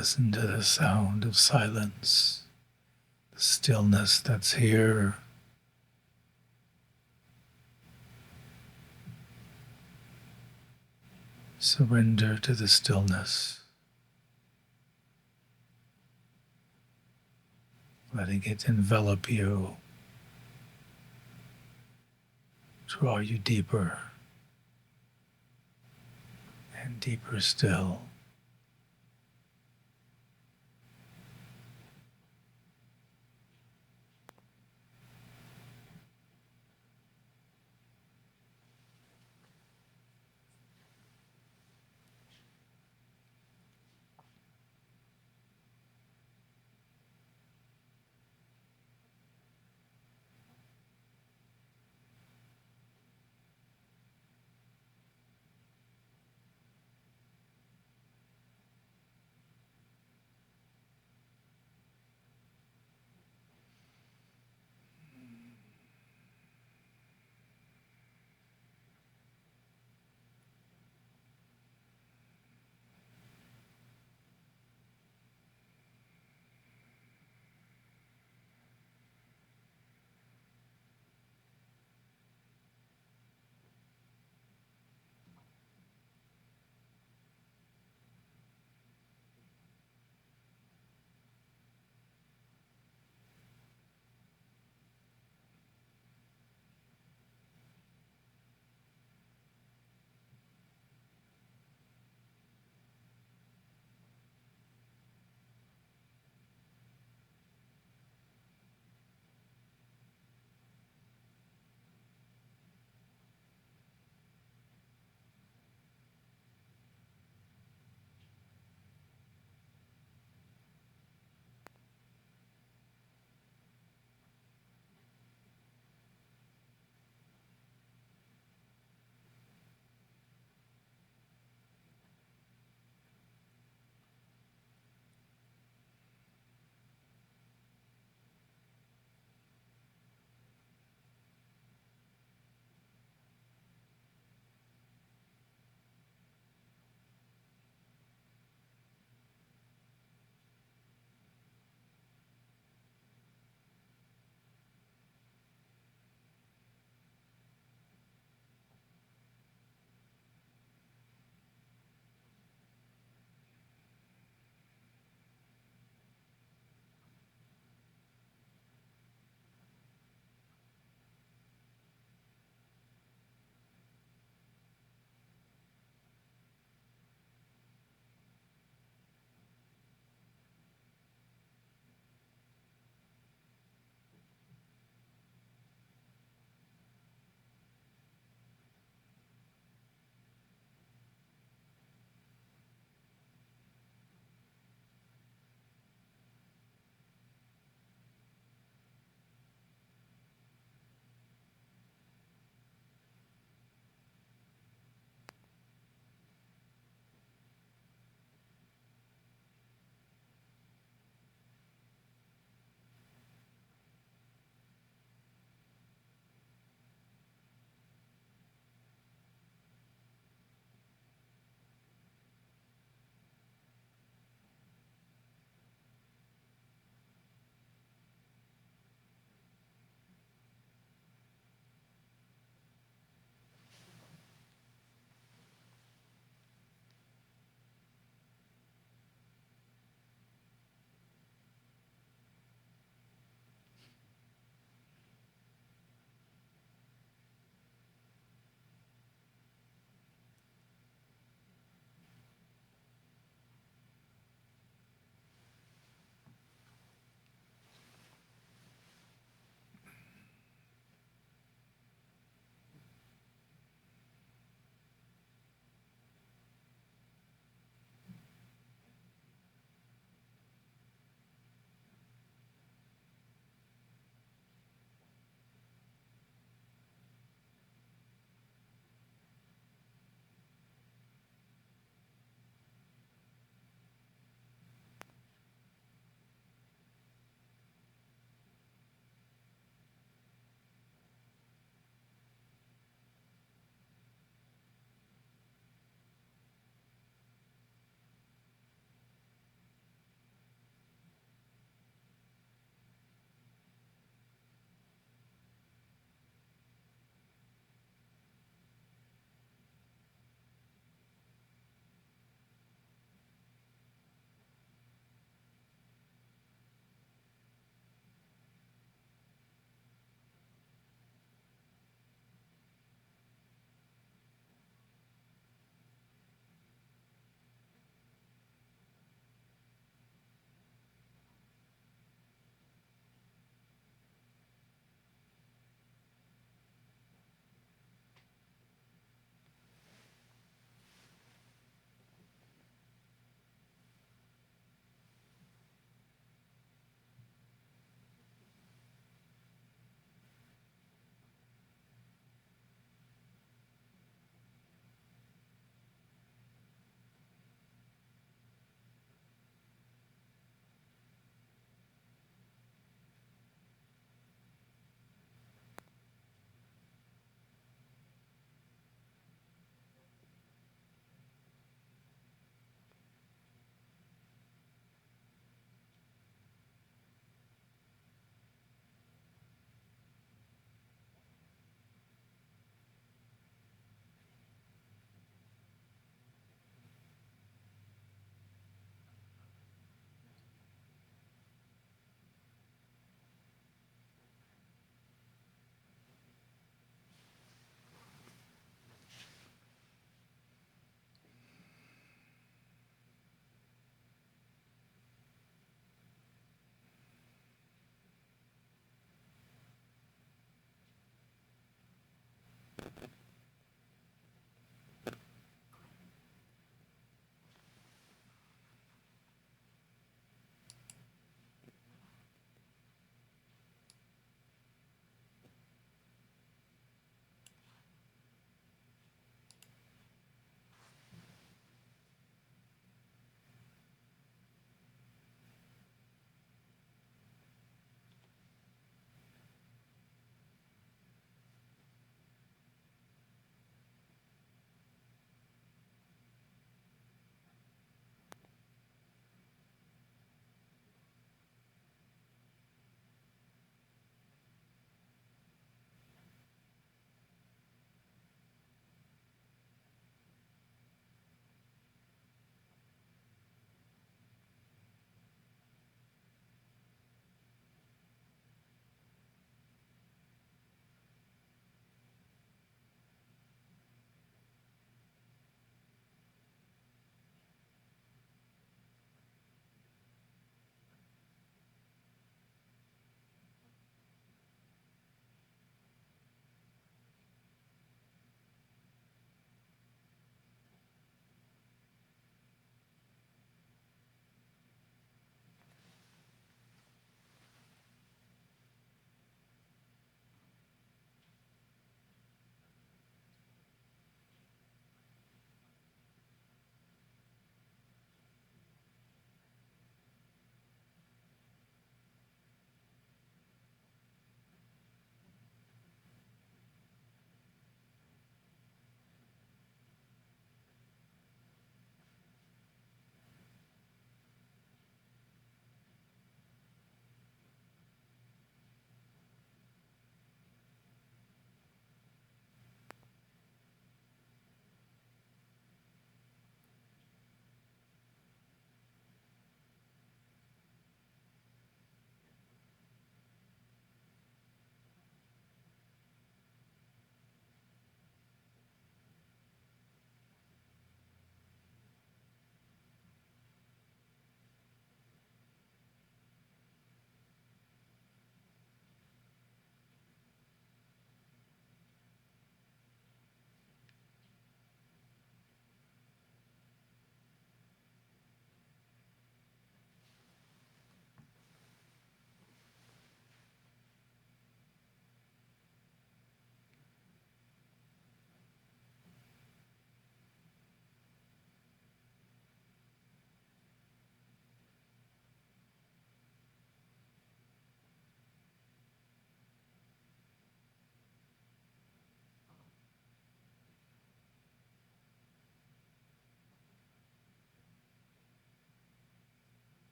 Listen to the sound of silence, the stillness that's here. Surrender to the stillness, letting it envelop you, draw you deeper and deeper still.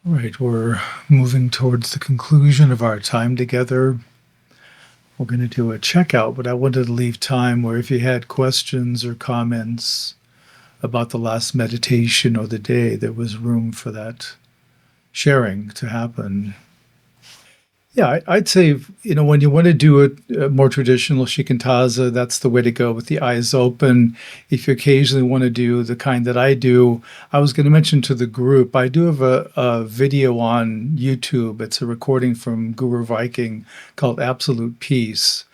Right, we're moving towards the conclusion of our time together. We're going to do a checkout, but I wanted to leave time where if you had questions or comments about the last meditation or the day, there was room for that sharing to happen. Yeah, I'd say, when you want to do a more traditional shikantaza, that's the way to go with the eyes open. If you occasionally want to do the kind that I do, I was going to mention to the group, I do have a video on YouTube. It's a recording from Guru Viking called Absolute Peace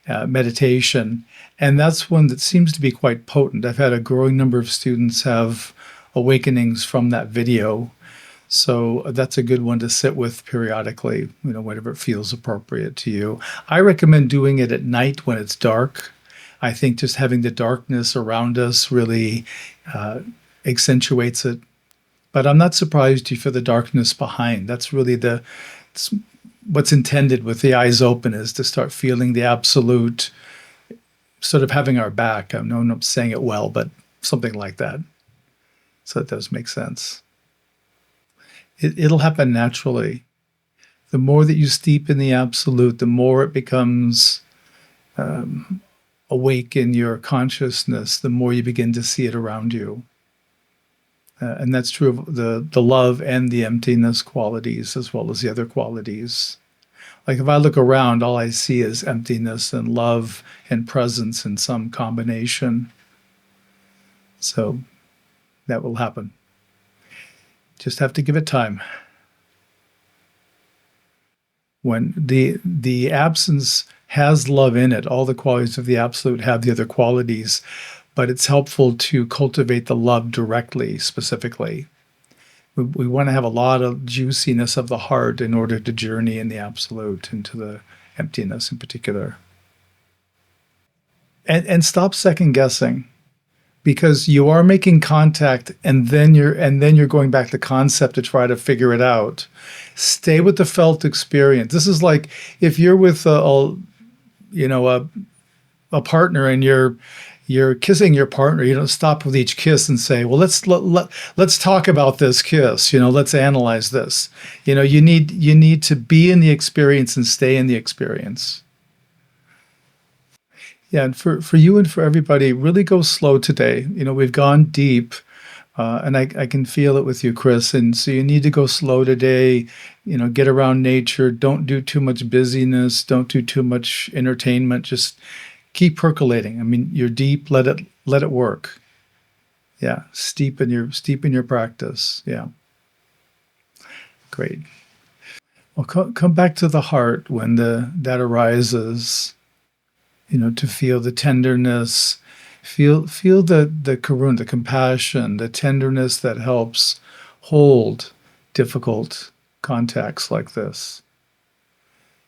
Meditation. And that's one that seems to be quite potent. I've had a growing number of students have awakenings from that video. So that's a good one to sit with periodically, whenever it feels appropriate to you. I recommend doing it at night when it's dark. I think just having the darkness around us really accentuates it. But I'm not surprised you feel the darkness behind. That's really what's intended with the eyes open, is to start feeling the absolute, sort of having our back. I know I'm not saying it well, but something like that. So it does make sense. It'll happen naturally. The more that you steep in the absolute, the more it becomes awake in your consciousness, the more you begin to see it around you. And that's true of the love and the emptiness qualities, as well as the other qualities. Like if I look around, all I see is emptiness and love and presence in some combination. So that will happen. Just have to give it time. When the absence has love in it, all the qualities of the absolute have the other qualities, but it's helpful to cultivate the love directly, specifically. We want to have a lot of juiciness of the heart in order to journey in the absolute, into the emptiness in particular. And stop second guessing, because you are making contact and then you're going back to concept to try to figure it out. Stay with the felt experience. This is like if you're with a partner and you're kissing your partner, you don't stop with each kiss and say, well, let's talk about this kiss, let's analyze this. You need to be in the experience and stay in the experience. Yeah, and for you and for everybody, really go slow today. We've gone deep, and I can feel it with you, Chris. And so you need to go slow today. Get around nature. Don't do too much busyness. Don't do too much entertainment. Just keep percolating. I mean, you're deep. Let it work. Yeah, steep in your practice. Yeah, great. Well, come back to the heart when that arises. To feel the tenderness, feel the karuna, the compassion, the tenderness that helps hold difficult contacts like this.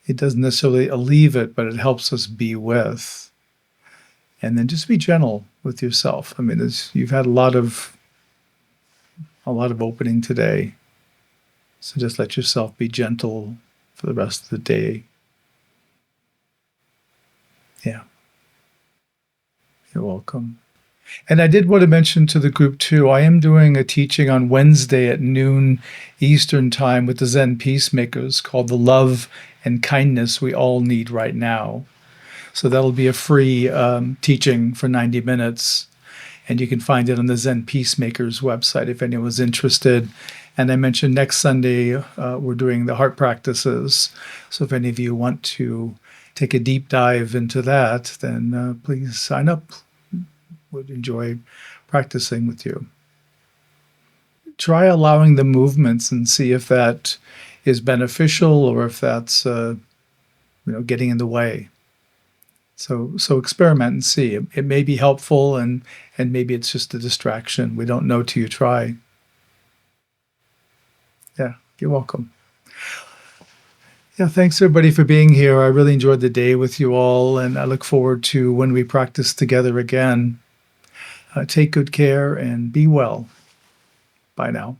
It doesn't necessarily alleviate it, but it helps us be with. And then just be gentle with yourself. I mean, you've had a lot of opening today. So just let yourself be gentle for the rest of the day. Yeah. You're welcome. And I did want to mention to the group too, I am doing a teaching on Wednesday at noon Eastern time with the Zen Peacemakers called The Love and Kindness We All Need Right Now. So that'll be a free teaching for 90 minutes. And you can find it on the Zen Peacemakers website if anyone's interested. And I mentioned next Sunday, we're doing the heart practices. So if any of you want to take a deep dive into that, then please sign up. Would enjoy practicing with you. Try allowing the movements and see if that is beneficial or if that's getting in the way. So experiment and see. It may be helpful and maybe it's just a distraction. We don't know till you try. Yeah, you're welcome. Yeah, thanks everybody for being here. I really enjoyed the day with you all, and I look forward to when we practice together again. Take good care and be well. Bye now.